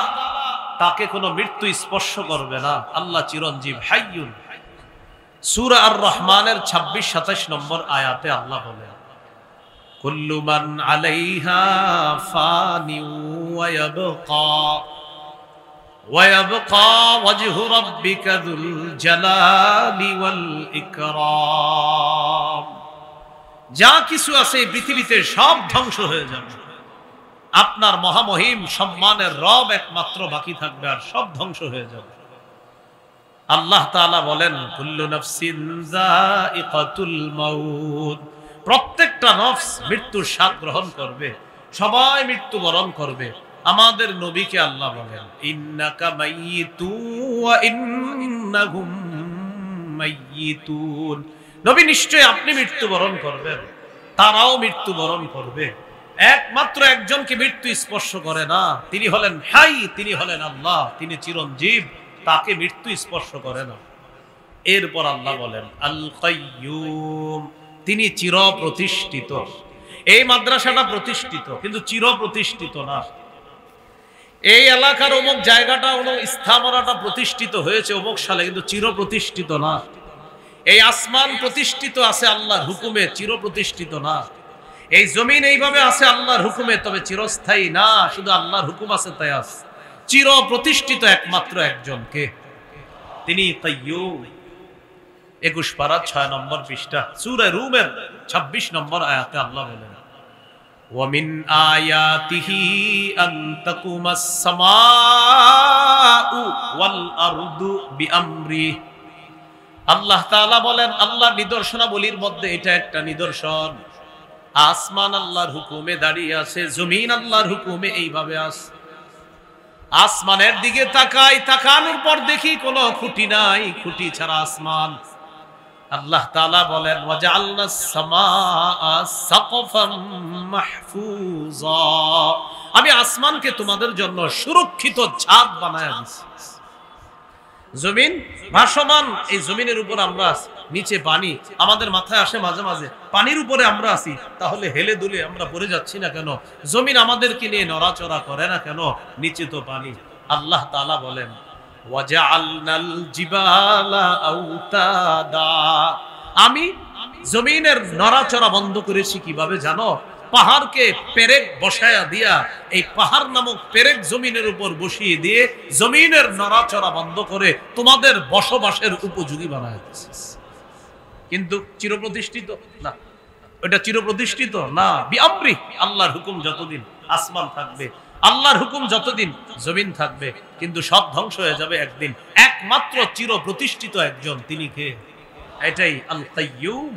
তাকে কোনো মৃত্যু স্পর্শ করবে না, আল্লাহ চিরঞ্জীব, হাইয়ুন। সূরা আর রহমানের 26-27 নম্বর আয়াতে আল্লাহ বলেন, কুল্লু মান আলাইহা ফানিউ ওয়া ইয়াবকা ওয়াজহু রাব্বিকা যুল জালালি ওয়াল ইকরাম। যা কিছু আছে এই পৃথিবীতে সব ধ্বংস হয়ে যাবে, আপনার মহামহিম সম্মানের রব একমাত্র বাকি থাকবে, আর সব ধ্বংস হয়ে যাবে। আল্লাহ তাআলা বলেন, কুল্লু নাফসিন যায়িকাতুল মাউত। প্রত্যেকটা নফস মৃত্যুর স্বাদ গ্রহণ করবে, সবাই মৃত্যুবরণ করবে। আমাদের নবীকে আল্লাহ বলেন, ইন্নাকা মাইয়িতুন ওয়া ইন্নাহুম মাইয়িতুন। নবী নিশ্চয় আপনি মৃত্যুবরণ করবেন, তারাও মৃত্যুবরণ করবে। একমাত্র একজনকে মৃত্যু স্পর্শ করে না, তিনি হলেন হাই, তিনি হলেন আল্লাহ, তিনি চিরঞ্জীব, তাকে মৃত্যু স্পর্শ করে না। এরপর আল্লাহ বলেন আল কাইয়্যুম, তিনি চিরপ্রতিষ্ঠিত। এই মাদ্রাসাটা প্রতিষ্ঠিত কিন্তু চিরপ্রতিষ্ঠিত না। এই এলাকার অমুক জায়গাটা অমুক স্থাপনাটা প্রতিষ্ঠিত হয়েছে অমুক সালে, কিন্তু চির প্রতিষ্ঠিত না। এই আসমান প্রতিষ্ঠিত আছে আল্লাহর হুকুমে, চির প্রতিষ্ঠিত না। এই জমিন এইভাবে আছে আল্লাহর হুকুমে, তবে চিরস্থায়ী না। শুধু আল্লাহর হুকুম আছে তাই আছে। চির প্রতিষ্ঠিত একমাত্র একজনকে, তিনি কাইয়্যুম। 21 পারা 6 নম্বর পৃষ্ঠা সূরা রুমের 26 নম্বর আয়াতে আল্লাহ বলেন, ওয়ামিন আয়াতিহি আন তাকুমাস সামাউ ওয়াল আরদু বিআমরি। আল্লাহ তাআলা বলেন, আল্লাহর নিদর্শনাবলীর মধ্যে এটা একটা নিদর্শন, আসমান আল্লাহর হুকুমে দাঁড়িয়ে আছে, জমিন আল্লাহর হুকুমে এইভাবে আছে। আসমানের দিকে তাকাই, তাকানোর পর দেখি কোনো খুঁটি নাই, খুঁটি ছাড়া আসমান। আল্লাহ তাআলা বলেন, ওয়াজআলনাস সামাআ সাকফাম মাহফুজা। আমি আসমানকে তোমাদের জন্য সুরক্ষিত ছাদ বানায়া দিয়েছি। জমিন ভাসমান, এই জমিনের উপর আমরা আছি, নিচে পানি আমাদের মাথায় আসে মাঝে মাঝে, পানির উপরে আমরা আছি, তাহলে হেলে দুলে আমরা পড়ে যাচ্ছি না কেন? জমিন আমাদেরকে নিয়ে নড়াচড়া করে না কেন? নিচে তো পানি। আল্লাহ তাআলা বলেন, ওয়াজআলনাল জিবালা আওতাদা। আমি জমিনের নড়াচড়া বন্ধ করেছি কিভাবে জানো? পাহাড়কে পেরেক বসায়া দিয়া, এই পাহাড় নামক পেরেক জমিনের উপর বসিয়ে দিয়ে জমিনের নড়াচড়া বন্ধ করে তোমাদের বসবাসের উপযোগী বানায় দিয়েছি। কিন্তু চিরপ্রতিষ্ঠিত না, ওটা চিরপ্রতিষ্ঠিত না। বিআমরি, আল্লাহর হুকুম যতদিন আসমান থাকবে, আল্লাহর হুকুম যতদিন জমিন থাকবে, কিন্তু সব ধ্বংস হয়ে যাবে একদিন। একমাত্র চিরপ্রতিষ্ঠিত একজন, তিনি কে? এটাই আল কাইয়্যুম।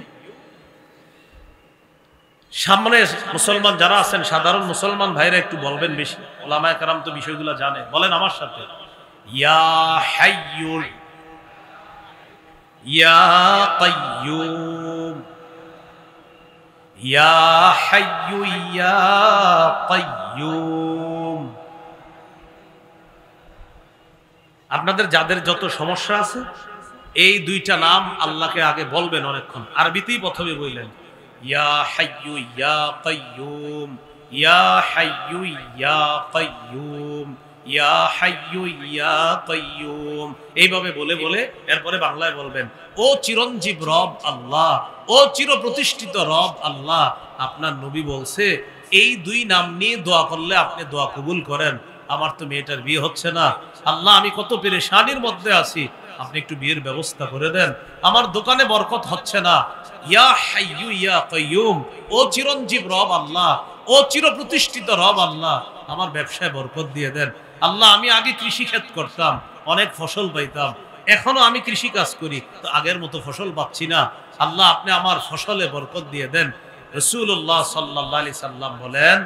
সামনে মুসলমান যারা আছেন, সাধারণ মুসলমান ভাইরা একটু বলবেন বেশি, ওলামায়ে কেরাম তো বিষয়গুলো জানে, বলেন আমার সাথে, ইয়া হাইয়্যুল ইয়া কাইয়্যুম, ইয়া হাইয়্যু ইয়া কাইয়্যুম। আপনাদের যাদের যত সমস্যা আছে, এই দুইটা নাম আল্লাহকে আগে বলবেন অনেকক্ষণ। আরবিতেই প্রথমে বললেন, ইয়া হাইয়্যু ইয়া কাইয়্যুম, ইয়া হাইয়্যু ইয়া কাইয়্যুম, ইয়া হাইয়্যু ইয়া কাইয়্যুম। এইভাবে বলে বলে এরপরে বাংলায় বলবেন, ও চিরঞ্জীব রব আল্লাহ, ও চির প্রতিষ্ঠিত রব আল্লাহ, আপনার নবী বলছে এই দুই নাম নিয়ে দোয়া করলে আপনি দোয়া কবুল করেন। আমার তো মেয়েটার বিয়ে হচ্ছে না, আল্লাহ আমি কত পেরেশানির মধ্যে আছি, আপনি একটু বিয়ের ব্যবস্থা করে দেন। আমার দোকানে বরকত হচ্ছে না, ইয়া হাইয়্যু ইয়া কাইয়্যুম, ও চিরঞ্জীব রব আল্লাহ, ও চির প্রতিষ্ঠিত রব আল্লাহ, আমার ব্যবসায় বরকত দিয়ে দেন। আল্লাহ আমি আগে কৃষি ক্ষেত করতাম, অনেক ফসল পাইতাম, এখনো আমি কৃষি কাজ করি, তো আগের মতো ফসল পাচ্ছি না, আল্লাহ আপনি আমার ফসলে বরকত দিয়ে দেন। রাসূলুল্লাহ সাল্লাল্লাহু আলাইহি সাল্লাম বলেন,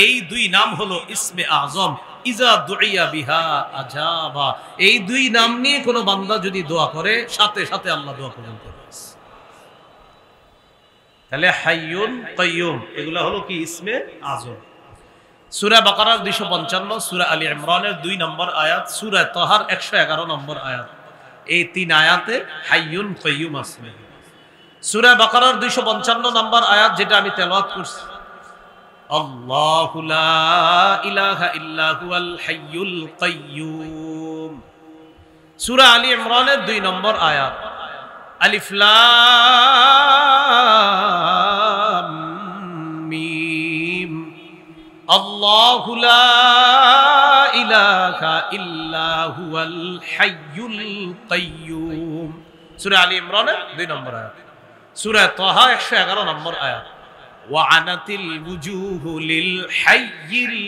এই দুই নাম হলো ইসমে আজম, ইজা দুইয়া বিহা আজাবা। এই দুই নাম নিয়ে কোনো বান্দা যদি দোয়া করে, সাথে সাথে আল্লাহ দোয়া কবুল করে। তাহলে হাইয়ুন কাইয়্যুম এগুলা হলো কি? ইসমে আজম। সূরা বাকারার 255, সূরা আলী ইমরানের 2 নম্বর আয়াত, সূরা তাহার 111 নম্বর আয়াত, এই 3 আয়াতে হাইয়ুন কাইয়্যুম আছে। সূরা বাকারার 255 নম্বর আয়াত, যেটা আমি তেলাওয়াত করছি, আল্লাহু লা ইলাহা ইল্লা হুয়াল হাইয়ুল কাইয়্যুম। সূরা আলী ইমরানের 2 নম্বর আয়াত, আলিফ লাম মিম, আল্লাহু লা ইলাহা ইল্লা হুয়াল হাইয়ুল কাইয়্যুম। সূরা আলী ইমরানের 2 নম্বর আয়াত। সূরা তাহা 111 নম্বর আয়াত, ওয়া আনাতিল ওয়ুজুহু লিল হাইয়িল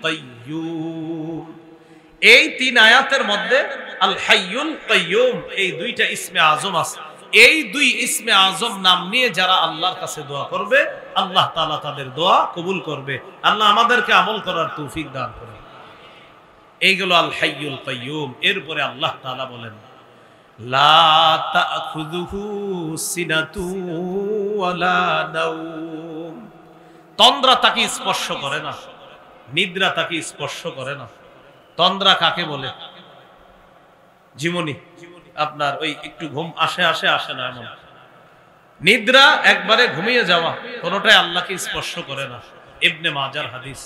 কাইয়্যুম। এই 3 আয়াতের মধ্যে আল হাইয়ুল কাইয়্যুম এই দুইটা ইসমে আজম আছে। এই 2 ইসমে আজম নাম নিয়ে যারা আল্লাহর কাছে দোয়া করবে, আল্লাহ তাআলা তাদের দোয়া কবুল করবে। আল্লাহ আমাদেরকে আমল করার তৌফিক দান করুন। এইগুলো আল হাইয়ুল কাইয়্যুম। এরপরে আল্লাহ তাআলা বলেন, লা তাখুযুহু সিনাতু ওয়ালা নাওম। তন্দ্রা তাকে স্পর্শ করে না, নিদ্রা তাকে স্পর্শ করে না। তন্দ্রা কাকে বলে? জীবনী, আপনার ওই একটু ঘুম আসে আসে আসে না এমন। নিদ্রা একবারে ঘুমিয়ে যাওয়া, কোনোটাই আল্লাহকে স্পর্শ করে না। ইবনে মাজার হাদিস,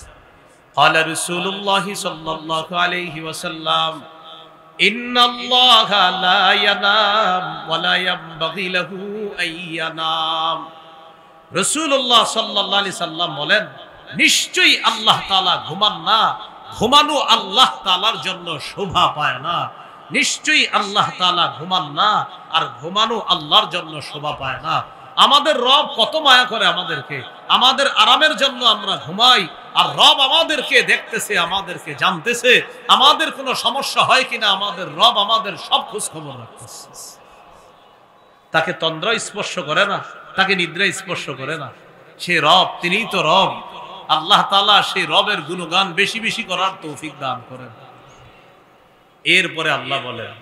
ক্বালা রাসূলুল্লাহ সাল্লাল্লাহু আলাইহি ওয়াসাল্লাম ইন্নাল্লাহা লা ইয়ানাম ওয়া লা ইয়ানবাগি লাহু আন ইয়ানাম। রাসূলুল্লাহ সাল্লাল্লাহু আলাইহি সাল্লাম বলেন, নিশ্চয়ই আল্লাহ তাআলা ঘুমান না, ঘুমানো আল্লাহ তাআলার জন্য শোভা পায় না। নিশ্চয়ই আল্লাহ তাআলা ঘুমান না, আর ঘুমানো আল্লাহর জন্য শোভা পায় না। আমাদের রব কত মায়া করে আমাদেরকে, আমাদের আরামের জন্য আমরা ঘুমাই, আর রব আমাদেরকে দেখতেছে, আমাদেরকে জানতেছে, আমাদের কোনো সমস্যা হয় কিনা আমাদের রব আমাদের সব খোঁজ খবর রাখতেছে। তাকে তন্দ্রা স্পর্শ করে না, তাকে নিদ্রা স্পর্শ করে না। সে রব, তিনিই তো রব। আল্লাহ তাআলা সেই রবের গুণগান বেশি বেশি করার তৌফিক দান করেন। এরপরে আল্লাহ বলেন,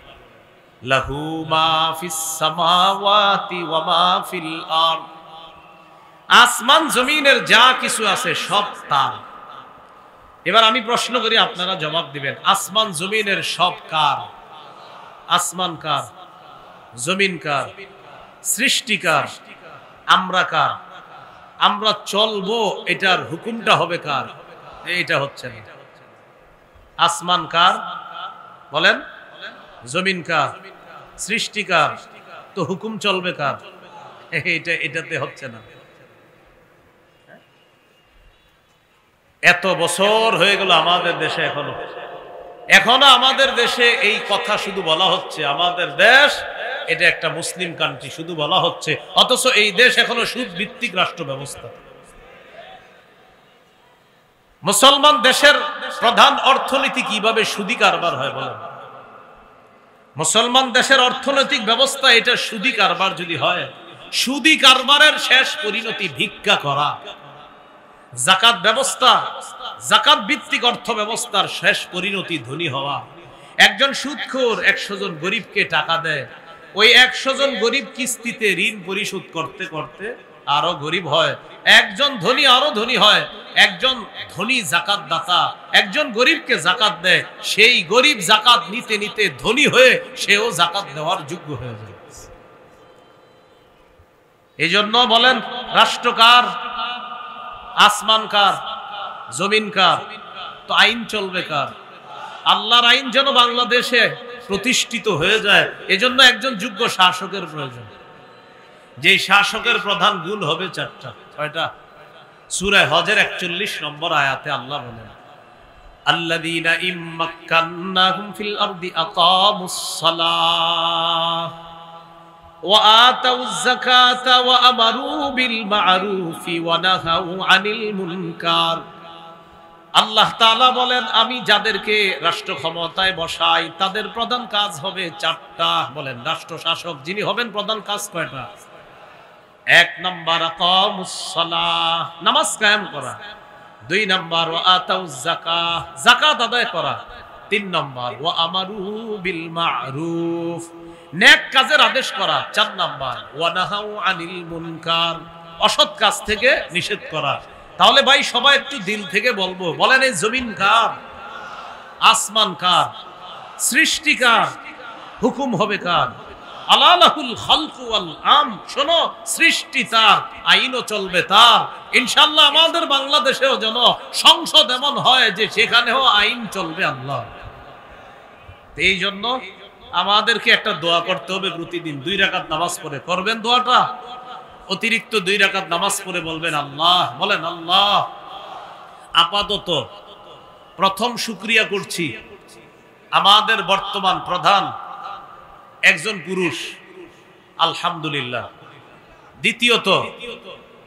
লাহু মা ফিস সামাওয়াতি ওয়া মা ফিল আরদ, আসমান জমিনের যা কিছু আছে সব তার। এবার আমি প্রশ্ন করি, আপনারা জবাব দিবেন, আসমান জমিনের সব কার? আসমান কার? জমিন কার? সৃষ্টিকার? আমরা কার? আমরা চলবো এটার হুকুমটা হবে কার? এটা হচ্ছে না। আসমান কার বলেন? জমিন কার? সৃষ্টিকার? তো হুকুম চলবে কার? এটাতে হচ্ছে না। এত বছর হয়ে গেল আমাদের দেশে, এখনো আমাদের দেশে এই কথা শুধু বলা হচ্ছে, আমাদের দেশ এটা একটা মুসলিম কান্ট্রি শুধু বলা হচ্ছে, অথচ এই দেশ এখনো সুদ ভিত্তিক রাষ্ট্র ব্যবস্থা। মুসলমান দেশের প্রধান অর্থনীতি কিভাবে সুদি কারবার হয় বলেন? মুসলমান দেশের অর্থনৈতিক ব্যবস্থা এটা সুদি কারবার যদি হয়, সুদি কারবারের শেষ পরিণতি ভিক্ষা করা। যাকাত ব্যবস্থা, যাকাত ভিত্তিক অর্থ ব্যবস্থার শেষ পরিণতি ধনী হওয়া। একজন সুদখোর 100 জন গরিবকে টাকা দেয়, ওই 100 জন গরিব কিস্তিতে ঋণ পরিশোধ করতে করতে আরো গরিব হয়, একজন ধনী আরো ধনী হয়। একজন ধনী যাকাত দাতা একজন গরিবকে যাকাত দেয়, সেই গরিব যাকাত নিতে নিতে ধনী হয়ে সেও যাকাত দেওয়ার যোগ্য হয়ে যায়। এই জন্য বলেন, রাষ্ট্র কার? আসমান কার? জমিন কার? তো আইন চলবে কার? আল্লাহর আইন যেন বাংলাদেশে প্রতিষ্ঠিত হয়ে যায়, এজন্য একজন যোগ্য শাসকের প্রয়োজন। যেই শাসকের প্রধান গুণ হবে 4টা। কয়টা? সূরা হজের 41 নম্বর আয়াতে আল্লাহ বলেন, আল্লাযীনা ইম্মাক্কান্নাহুম ফিল আরদি আকামুস সালাহ ওয়া আতাউয যাকাতা ওয়া আমারু বিল মা'রুফি ওয়া নাহাউ আনিল মুনকার। আল্লাহ তাআলা বলেন, আমি যাদেরকে রাষ্ট্র ক্ষমতায় বসাই তাদের প্রধান কাজ হবে 4টা। বলেন, রাষ্ট্র শাসক যিনি হবেন প্রধান কাজ কয়টা? 1 নাম্বার আকামুস সালাহ, নামাজ কায়েম করা। 2 নাম্বার ওয়া আতাউয যাকাত, যাকাত আদায় করা। 3 নাম্বার ওয়া আমারু বিল মা'রুফ, নেক কাজের আদেশ করা। 4 নাম্বার ওয়া নাহাউ আনিল মুনকার, অসৎ কাজ থেকে নিষেধ করা। তাহলে ভাই সবাই একটু দিল থেকে বলবো, বলেন এই জমিন কার? আসমান কার? সৃষ্টি কার? হুকুম হবে কার? আলালাহুল খালকু ওয়াল আম, শোনো, সৃষ্টি তার, আইনও চলবে তার। ইনশাআল্লাহ আমাদের বাংলাদেশেও যেন সংসদ এমন হয় যে সেখানেও আইন চলবে আল্লাহ। এই জন্য আমাদেরকে একটা দোয়া করতে হবে প্রতিদিন 2 রাকাত নামাজ পড়ে। করবেন দোয়াটা? অতিরিক্ত 2 রাকাত নামাজ পড়ে বলবেন আল্লাহ, বলেন আল্লাহ, আপাতত প্রথম শুকরিয়া করছি আমাদের বর্তমান প্রধান একজন পুরুষ, আলহামদুলিল্লাহ। দ্বিতীয়ত,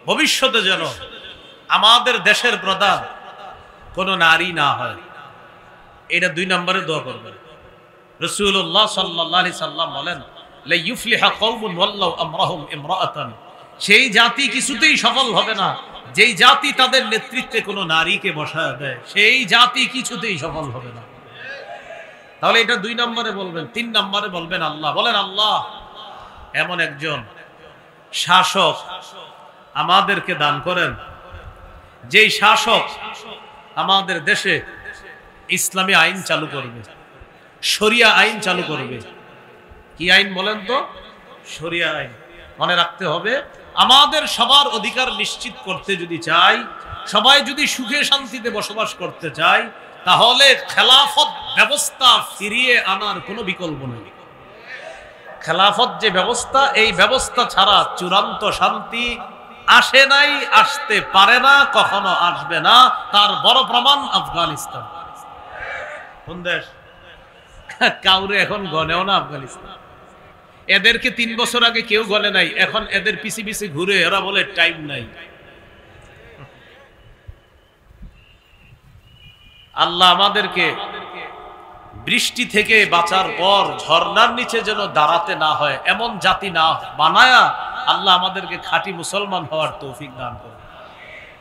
ভবিষ্যতে যেন আমাদের দেশের প্রধান কোনো নারী না হয়, এটা 2 নম্বরে দোয়া করবেন। রাসূলুল্লাহ সাল্লাল্লাহু আলাইহি সাল্লাম বলেন, লা ইউফলিহা কওমুন ওয়াল্লাহু আমরাহুম ইমরাআতান, সেই জাতি কিছুতেই সফল হবে না যেই জাতি তাদের নেতৃত্বে কোনো নারীকে বসায় দেয়, সেই জাতি কিছুতেই সফল হবে না। তাহলে এটা 2 নম্বরে বলবেন। 3 নম্বরে বলবেন আল্লাহ, বলেন আল্লাহ, এমন একজন শাসক আমাদেরকে দান করেন, যেই শাসক আমাদের দেশে ইসলামী আইন চালু করবে, শরিয়া আইন চালু করবে। কি আইন বলেন তো? শরিয়া আইন। মনে রাখতে হবে, আমাদের সবার অধিকার নিশ্চিত করতে যদি চাই সবাই যদি সুখে শান্তিতে বসবাস করতে চায় তাহলে খেলাফত ব্যবস্থা ফিরিয়ে আনার কোনো বিকল্প নেই। খেলাফত যে ব্যবস্থা, এই ব্যবস্থা ছাড়া চূড়ান্ত শান্তি আসে নাই, আসতে পারে না, কখনো আসবে না। তার বড় প্রমাণ আফগানিস্তান। কোন দেশ? কাউরে এখন গনেও না আফগানিস্তান। এদেরকে 3 বছর আগে কেউ গনে নাই, এখন এদের পিছে পিছে ঘুরে এরা বলে টাইম নাই। আল্লাহ আমাদেরকে বৃষ্টি থেকে বাঁচার পর ঝর্ণার নিচে যেন দাঁড়াতে না হয় এমন জাতি না বানায়া আল্লাহ আমাদেরকে খাঁটি মুসলমান হওয়ার তৌফিক দান করে।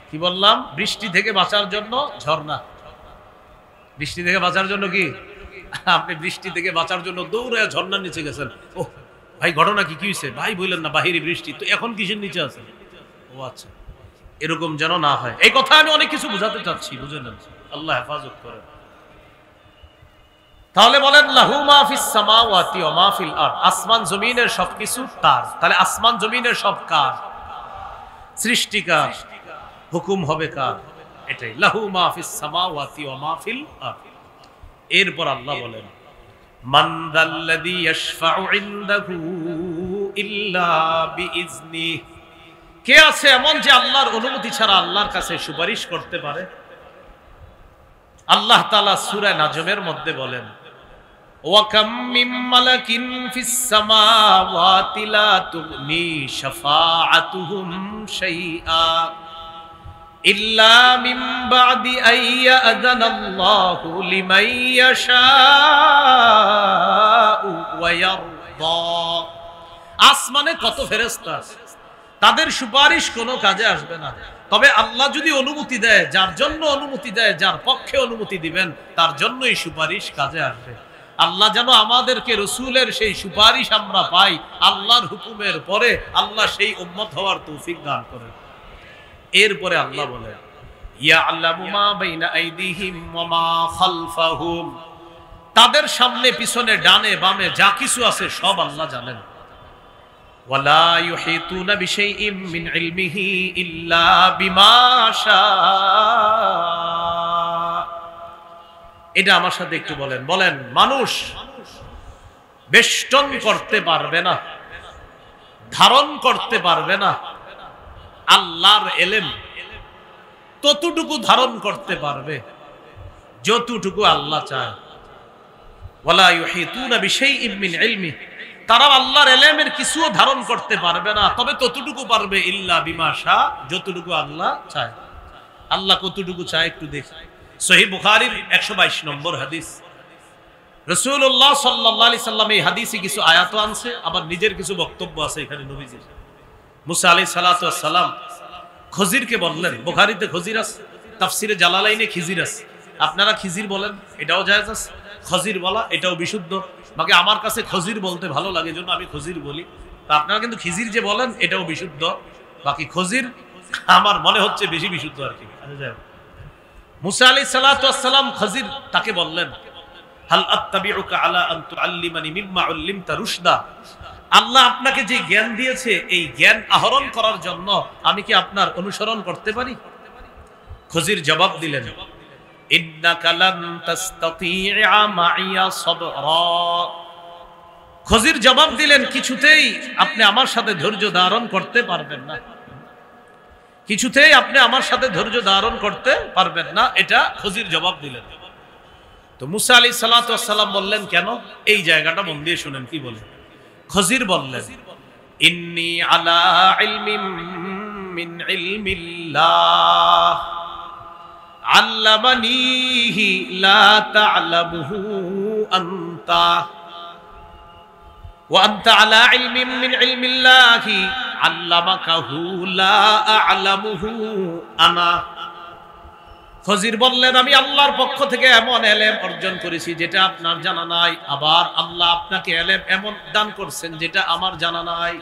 কি বললাম? বৃষ্টি থেকে বাঁচার জন্য ঝর্ণা। বৃষ্টি থেকে বাঁচার জন্য কি? আপনি বৃষ্টি থেকে বাঁচার জন্য দৌড়ে ঝর্ণার নিচে গেছেন। ও ভাই, ঘটনা কি হয়েছে? ভাই বললেন না বাহিরে বৃষ্টি, তো এখন কিসের নিচে আছেন? ও আচ্ছা, এরকম যেন না হয়। এই কথা আমি অনেক কিছু বুঝাতে চাচ্ছি, বুঝে নেন। আল্লাহ হেফাজত করেন। তাহলে বলেন লাহু মা ফিস সামাওয়াতি ওয়া মা ফিল আরদ, আসমান জমিনের সবকিছু তার। তাহলে আসমান জমিনের সব কার? সৃষ্টিকার। হুকুম হবে কার? এটাই, লাহু মা ফিস সামাওয়াতি ওয়া মা ফিল আরদ। এরপর আল্লাহ বলেন মান যাল্লাযী ইয়াশফাউ ইনদাহু ইল্লা বিইজনিহি, কে আছে এমন যে আল্লাহর অনুমতি ছাড়া আল্লাহর কাছে সুপারিশ করতে পারে? আল্লাহ তাআলা সূরা নাজমের মধ্যে বলেন ওয়া কাম মিন মালাকিন ফিস সামাওয়াতি লা তুগনি শাফাআতুহুম শাইআ ইল্লা মিন বা'দি আইয়াযানাল্লাহু লিমান ইয়াশাউ ওয়া ইয়ারদা। আসমানে কত ফেরেশতা আছে, তাদের সুপারিশ কোনো কাজে আসবে না। তবে আল্লাহ যদি অনুমতি দেয়, যার জন্য অনুমতি দেয়, যার পক্ষে অনুমতি দিবেন তার জন্যই সুপারিশ কাজে আসবে। আল্লাহ যেন আমাদেরকে রসুলের সেই সুপারিশ আমরা পাই, আল্লাহর হুকুমের পরে আল্লাহ সেই উম্মত হওয়ার তৌফিক দান করেন। এরপরে আল্লাহ বলেন ইয়ালামু মা বাইনা আইদিহিম ওয়া মা খালফাহুম, তাদের সামনে পিছনে ডানে বামে যা কিছু আছে সব আল্লাহ জানেন। ওয়ালা ইউহিতুনা বিশাইইম মিন ইলমিহি ইল্লা বিমা শাআ। এটা আমার সাথে একটু বলেন। বলেন, মানুষ বেষ্টন করতে পারবে না, ধারণ করতে পারবে না আল্লাহর ইলম। ততটুকু ধারণ করতে পারবে যতটুকু আল্লাহ চায়। ওয়ালা ইউহিতুনা বিশাইইম মিন ইলমিহি, তারা আল্লাহর ইলমের কিছুও ধারণ করতে পারবে না, তবে ততটুকু পারবে ইল্লা বিমা শাআ, যতটুকু আল্লাহ চায়। আল্লাহ কতটুকু চায় একটু দেখি। সহিহ বুখারীর 122 নম্বর হাদিস। রাসূলুল্লাহ সাল্লাল্লাহু আলাইহি সাল্লাম এই হাদিসে কিছু আয়াত আনছে, আবার নিজের কিছু বক্তব্য আছে এখানে নবীজির। মুসা আলাইহিস সালাতু ওয়াস সালাম খজিরকে বললেন, বুখারীতে খজির আছে, তাফসিরে জালালাইনে খিজির আছে। আপনারা খিজির বলেন, এটাও জায়েজ আছে। খজির বলা এটাও বিশুদ্ধ। বাকি আমার কাছে খজির বলতে ভালো লাগে, জন্য আমি খজির বলি। তা আপনারা কিন্তু খিজির যে বলেন এটাও বিশুদ্ধ। বাকি খজির আমার মনে হচ্ছে বেশি বিশুদ্ধ আর কি। মুসা আলাইহিস সালাতু ওয়াস সালাম খজির তাকে বললেন হাল আত্তাবিউকা আলা আন তুআল্লিমানি মিম্মা উল্লিমতা রুশদা, আল্লাহ আপনাকে যে জ্ঞান দিয়েছে এই জ্ঞান আহরণ করার জন্য আমি কি আপনার অনুসরণ করতে পারি? খজির জবাব দিলেন ইন্নাকা লান তাসতাতিআ মাইয়া সাবরা। খজির জবাব দিলেন কিছুতেই আপনি আমার সাথে ধৈর্য ধারণ করতে পারবেন না, কিছুতেই আপনি আমার সাথে ধৈর্য ধারণ করতে পারবেন না, এটা খজির জবাব দিলেন। তো মুসা আলাইহিস সালাতু ওয়াস সালাম বললেন কেন? এই জায়গাটা মন দিয়ে শুনেন কি বলে। খজির বললেন ইন্নী আলা ইলমিন মিন ইলমিল্লাহ আল্লামানিহি লা তা'লামুহু আনতা ওয়া আনতা আলা ইলমিন মিন ইলমিল্লাহি আল্লামাকাহু লা আ'লামুহু আনা। খজির বললেন আমি আল্লাহর পক্ষ থেকে এমন ইলম অর্জন করেছি যেটা আপনার জানা নাই, আবার আল্লাহ আপনাকে ইলম এমন দান করেছেন যেটা আমার জানা নাই।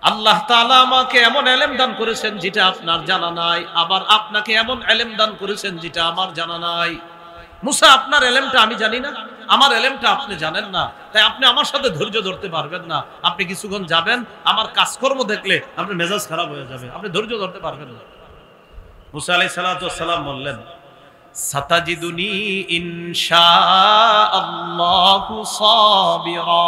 আল্লাহ তাআলা আমাকে এমন ইলম দান করেছেন যেটা আপনার জানা নাই, আবার আপনাকে এমন ইলম দান করেছেন যেটা আমার জানা নাই। মুসা আপনার ইলমটা আমি জানি না, আমার ইলমটা আপনি জানেন না, তাই আপনি আমার সাথে ধৈর্য ধরতে পারবেন না। আপনি কিছুক্ষণ যাবেন, আমার কাজকর্ম দেখলে আপনার মেজাজ খারাপ হয়ে যাবে, আপনি ধৈর্য ধরতে পারবেন না। মুসা আলাইহিস সালাতু ওয়াস সালাম বললেন, সাতাজিদুনি ইনশাআল্লাহু সাবিরা,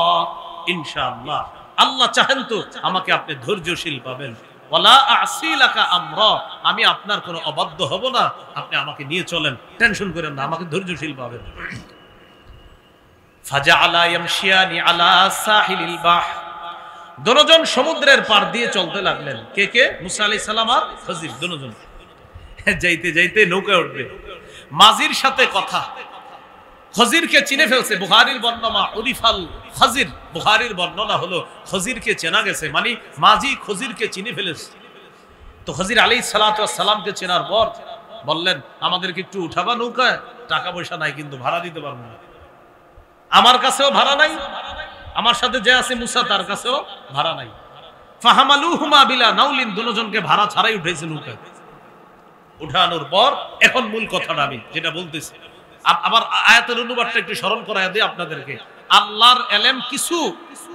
ইনশাআল্লাহ, আল্লাহ চাহেন তো আমাকে আপনি ধৈর্যশীল পাবেন। ওয়ালা আসি লাকা আমরা, আমি আপনার কোনো অবাধ্য হব না, আপনি আমাকে নিয়ে চলেন, টেনশন করেন না, আমাকে ধৈর্যশীল পাবেন। ফাজাআলা ইয়ামশিয়ানি আলা সাহিলিল বাহর, দুজন সমুদ্রের পার দিয়ে চলতে লাগলেন। কে কে? মুসা আলাইহিস সালাম আর খজির দুজন। যাইতে যাইতে নৌকা উঠবে, মাঝির সাথে কথা, খজিরকে চিনে ফেলছে। বুখারীর বর্ণনা উরিফাল খজির, বুখারীর বর্ণনা হলো খজিরকে চেনা গেছে, মানে মাঝি খজিরকে চিনে ফেলেছে। তো খজির আলাইহিস সালাতু ওয়াস সালামকে চেনার পর বললেন, আমাদেরকে একটু উঠাবা নৌকায়, টাকা পয়সা নাই কিন্তু ভাড়া দিতে পারবো না, আমার কাছেও ভাড়া নাই, আমার সাথে যে আছে মুসা তার কাছেও ভাড়া নাই। ফাহামালুহুমা বিলা নাউলিন, দুজনকে ভাড়া ছাড়াই উঠেছে নৌকায়। উঠানোর পর এখন মূল কথাটা আমি যেটা বলতেছি, আবার আয়াতের অনুবাদটা একটু স্মরণ করায় দিই আপনাদেরকে। আল্লাহর ইলম কিছু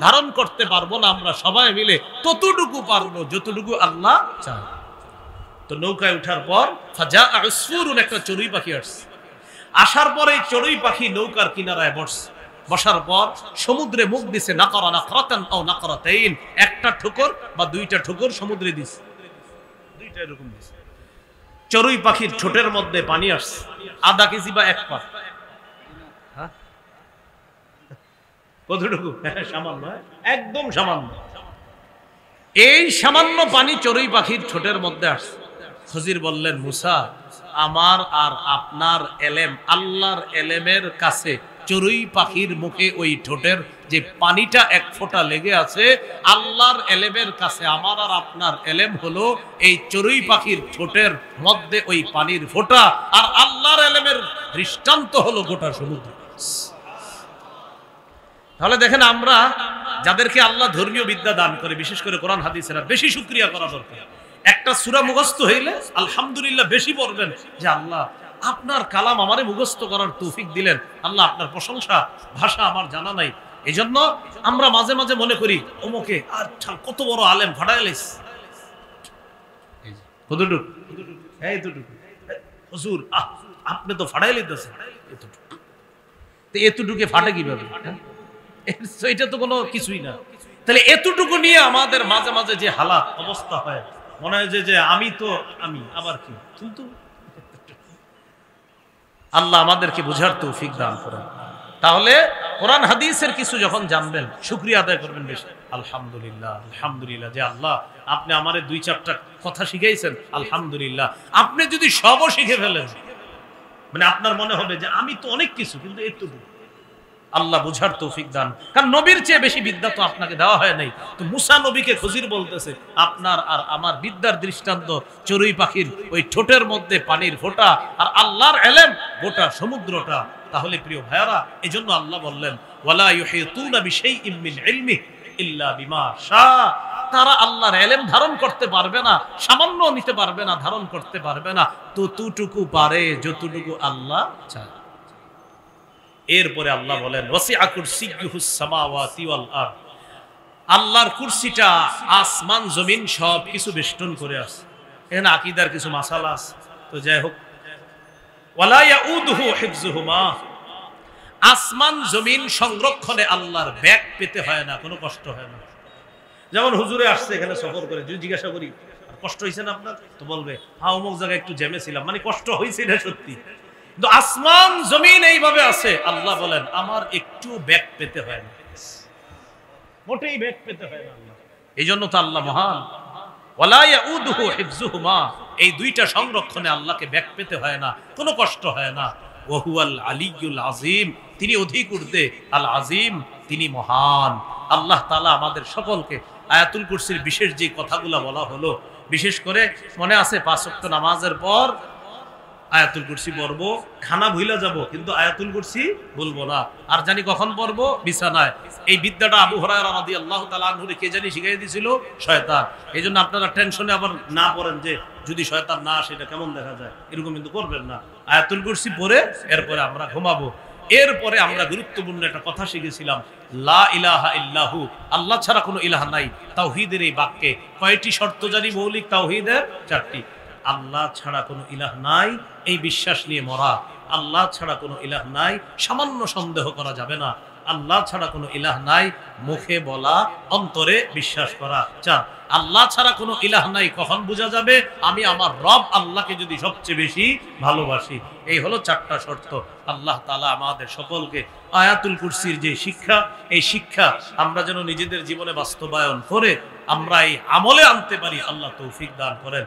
ধারণ করতে পারবো না আমরা সবাই মিলে, ততটুকু পারবো যতটুকু আল্লাহ চায়। তো নৌকায় উঠার পর ফাজা আসফুরুন, একটা চড়ুই পাখি আসছে। আসার পরে চড়ুই পাখি নৌকার কিনারায় বসছে। বসার পর সমুদ্রে মুখ দিছে, নাকরা নাকরাতান আও নাকরাতাইন, একটা ঠোকর বা দুইটা ঠোকর সমুদ্রে দিছে, দুইটা এরকম দিছে। চড়ুই পাখির ঠোঁটের মধ্যে পানি আসছে, আধা কেজি বা এক পা। কতটুকু? সামান্য, একদম সামান্য। এই সামান্য পানি চড়ুই পাখির ঠোঁটের মধ্যে আসছে। খজির বললেন, মুসা, আমার আর আপনার এলেম, আল্লাহর এলেমের কাছে চড়ুই পাখির মুখে ওই ঠোঁটের যে পানিটা এক ফোঁটা লেগে আছে, আল্লাহর এলেমের কাছে আমার আর আপনার এলেম হলো এই চড়ুই পাখির ঠোঁটের মধ্যে ওই পানির ফোঁটা, আর আল্লাহর এলেমের দৃষ্টান্ত হলো গোটা সমুদ্র। তাহলে দেখেন, আমরা যাদেরকে আল্লাহ ধর্মীয় বিদ্যা দান করে, বিশেষ করে কোরআন হাদিসের বেশি শুকরিয়া করা দরকার। একটা সূরা মুখস্থ হইলে আলহামদুলিল্লাহ বেশি পড়বেন, যে আল্লাহ আপনার কালাম আমারে মুখস্থ করার তৌফিক দিলেন, আল্লাহ আপনার প্রশংসা, ভাষা আমার জানা নাই। এই জন্য আমরা মাঝে মাঝে মনে করি ওমকে আচ্ছা কত বড় আলেম, ফাটাইলিস কতটুক, এইটুকু হুজুর আপনি তো ফাটাই লিতেছেন, এতটুকু ফাটে কিভাবে? এটা তো কোনো কিছুই না। তাহলে এতটুকু নিয়ে আমাদের মাঝে মাঝে যে হালাত অবস্থা হয়, মনে হয় যে আমি তো আমি আবার কি, কিন্তু আল্লাহ আমাদেরকে বুঝার তৌফিক দান করেন। তাহলে কোরআন হাদিসের কিছু যখন জানবেন, শুকরিয়া আদায় করবেন বেশি, আলহামদুলিল্লাহ আলহামদুলিল্লাহ, যে আল্লাহ আপনি আমারে দুই চারটা কথা শিখাইছেন, আলহামদুলিল্লাহ। আপনি যদি সবও শিখে ফেলেন, মানে আপনার মনে হবে যে আমি তো অনেক কিছু, কিন্তু এতটুকু। আল্লাহ বুঝার তৌফিক দান। কারণ নবীর চেয়ে বেশি বিদ্যা তো আপনাকে দেওয়া হয় নাই। তো মুসা নবীকে খজির বলতেছে, আপনার আর আমার বিদ্যার দৃষ্টান্ত চড়ুই পাখির ওই ঠোঁটের মধ্যে পানির ফোঁটা, আর আল্লাহর ইলম গোটা সমুদ্রটা। তাহলে প্রিয় ভাইয়ারা, এজন্য আল্লাহ বললেন, ওয়ালা ইউহিতুনা বিশাইইম মিন ইলমিহি ইল্লা বিমা শাআ, তারা আল্লাহর ইলম ধারণ করতে পারবে না, সামান্য নিতে পারবে না, ধারণ করতে পারবে না, ততটুকু পারে যতটুকু আল্লাহ চায়। এরপরে আল্লাহ বলেন, ওয়াসিআ কুরসিয়্যুহুস সামাওয়াতি ওয়াল আরদ, আল্লাহর কুরসিটা আসমান জমিন সব কিছু বেষ্টন করে আছে। এখানে আকীদার কিছু মাসালা আছে, তো যাই হোক। ওয়ালা ইয়াউদুহু হিফযুহুমা, আসমান জমিন সংরক্ষণে আল্লাহর ব্যাগ পেতে হয় না, কোনো কষ্ট হয় না। যেমন হুজুরে আসছে এখানে সফর করে, যদি জিজ্ঞাসা করি কষ্ট হয়েছে না আপনার, তো বলবে হ্যাঁ অমুক জায়গায় একটু জ্যামে ছিলাম, মানে কষ্ট হয়েছে না সত্যি। কিন্তু আসমান জমিন এইভাবে আছে, আল্লাহ বলেন আমার একটু ব্যাগ পেতে হয় না, মোটেই ব্যাগ পেতে হয় না আল্লাহ। এই জন্য তো আল্লাহ মহান। ওয়ালা ইয়াউদুহু হিফযুহুমা, এই দুইটা সংরক্ষণে আল্লাহকে ব্যাগ পেতে হয় না, কোনো কষ্ট হয় না। ওয়া হুয়াল আলিয়্যুল আযীম, তিনি অধিক ঊর্ধ্বে, আল আযীম, তিনি মহান। আল্লাহ তাআলা আমাদের সকলকে আয়াতুল কুরসির বিশেষ যে কথাগুলো বলা হলো, বিশেষ করে মনে আছে ৫ ওয়াক্ত নামাজের পর আয়াতুল কুরসি পড়বো, খানা ভুইলা যাব কিন্তু আয়াতুল কুরসি ভুলবো না। আর জানি কখন পড়বো? বিছানায়। এই বিদ্যাটা আবু হুরায়রা রাদিয়াল্লাহু তাআলা আনহু কে জানি শিখাই দিয়েছিল? শয়তান। এই জন্য আপনারা টেনশনে আবার না পড়েন যে যদি শয়তান না আসে এটা কেমন দেখা যায়, এরকম কিন্তু করবেন না। আয়াতুল কুরসি পড়ে এরপরে আমরা ঘুমাবো। এরপরে আমরা গুরুত্বপূর্ণ একটা কথা শিখেছিলাম, লা ইলাহা ইল্লাহু, আল্লাহ ছাড়া কোনো ইলাহ নাই। তাওহীদের এই বাক্যে কয়টি শর্ত জানি? মৌলিক তাওহীদের ৪টি। আল্লাহ ছাড়া কোনো ইলাহ নাই এই বিশ্বাস নিয়ে মরা। আল্লাহ ছাড়া কোনো ইলাহ নাই সামান্য সন্দেহ করা যাবে না। আল্লাহ ছাড়া কোনো ইলাহ নাই মুখে বলা, অন্তরে বিশ্বাস করা। চার, আল্লাহ ছাড়া কোনো ইলাহ নাই কখন বোঝা যাবে? আমি আমার রব আল্লাহকে যদি সবচেয়ে বেশি ভালোবাসি। এই হলো চারটা শর্ত। আল্লাহ তাআলা আমাদের সকলকে আয়াতুল কুরসির যে শিক্ষা, এই শিক্ষা আমরা যেন নিজেদের জীবনে বাস্তবায়ন করে আমরা এই আমলে আনতে পারি, আল্লাহ তৌফিক দান করেন।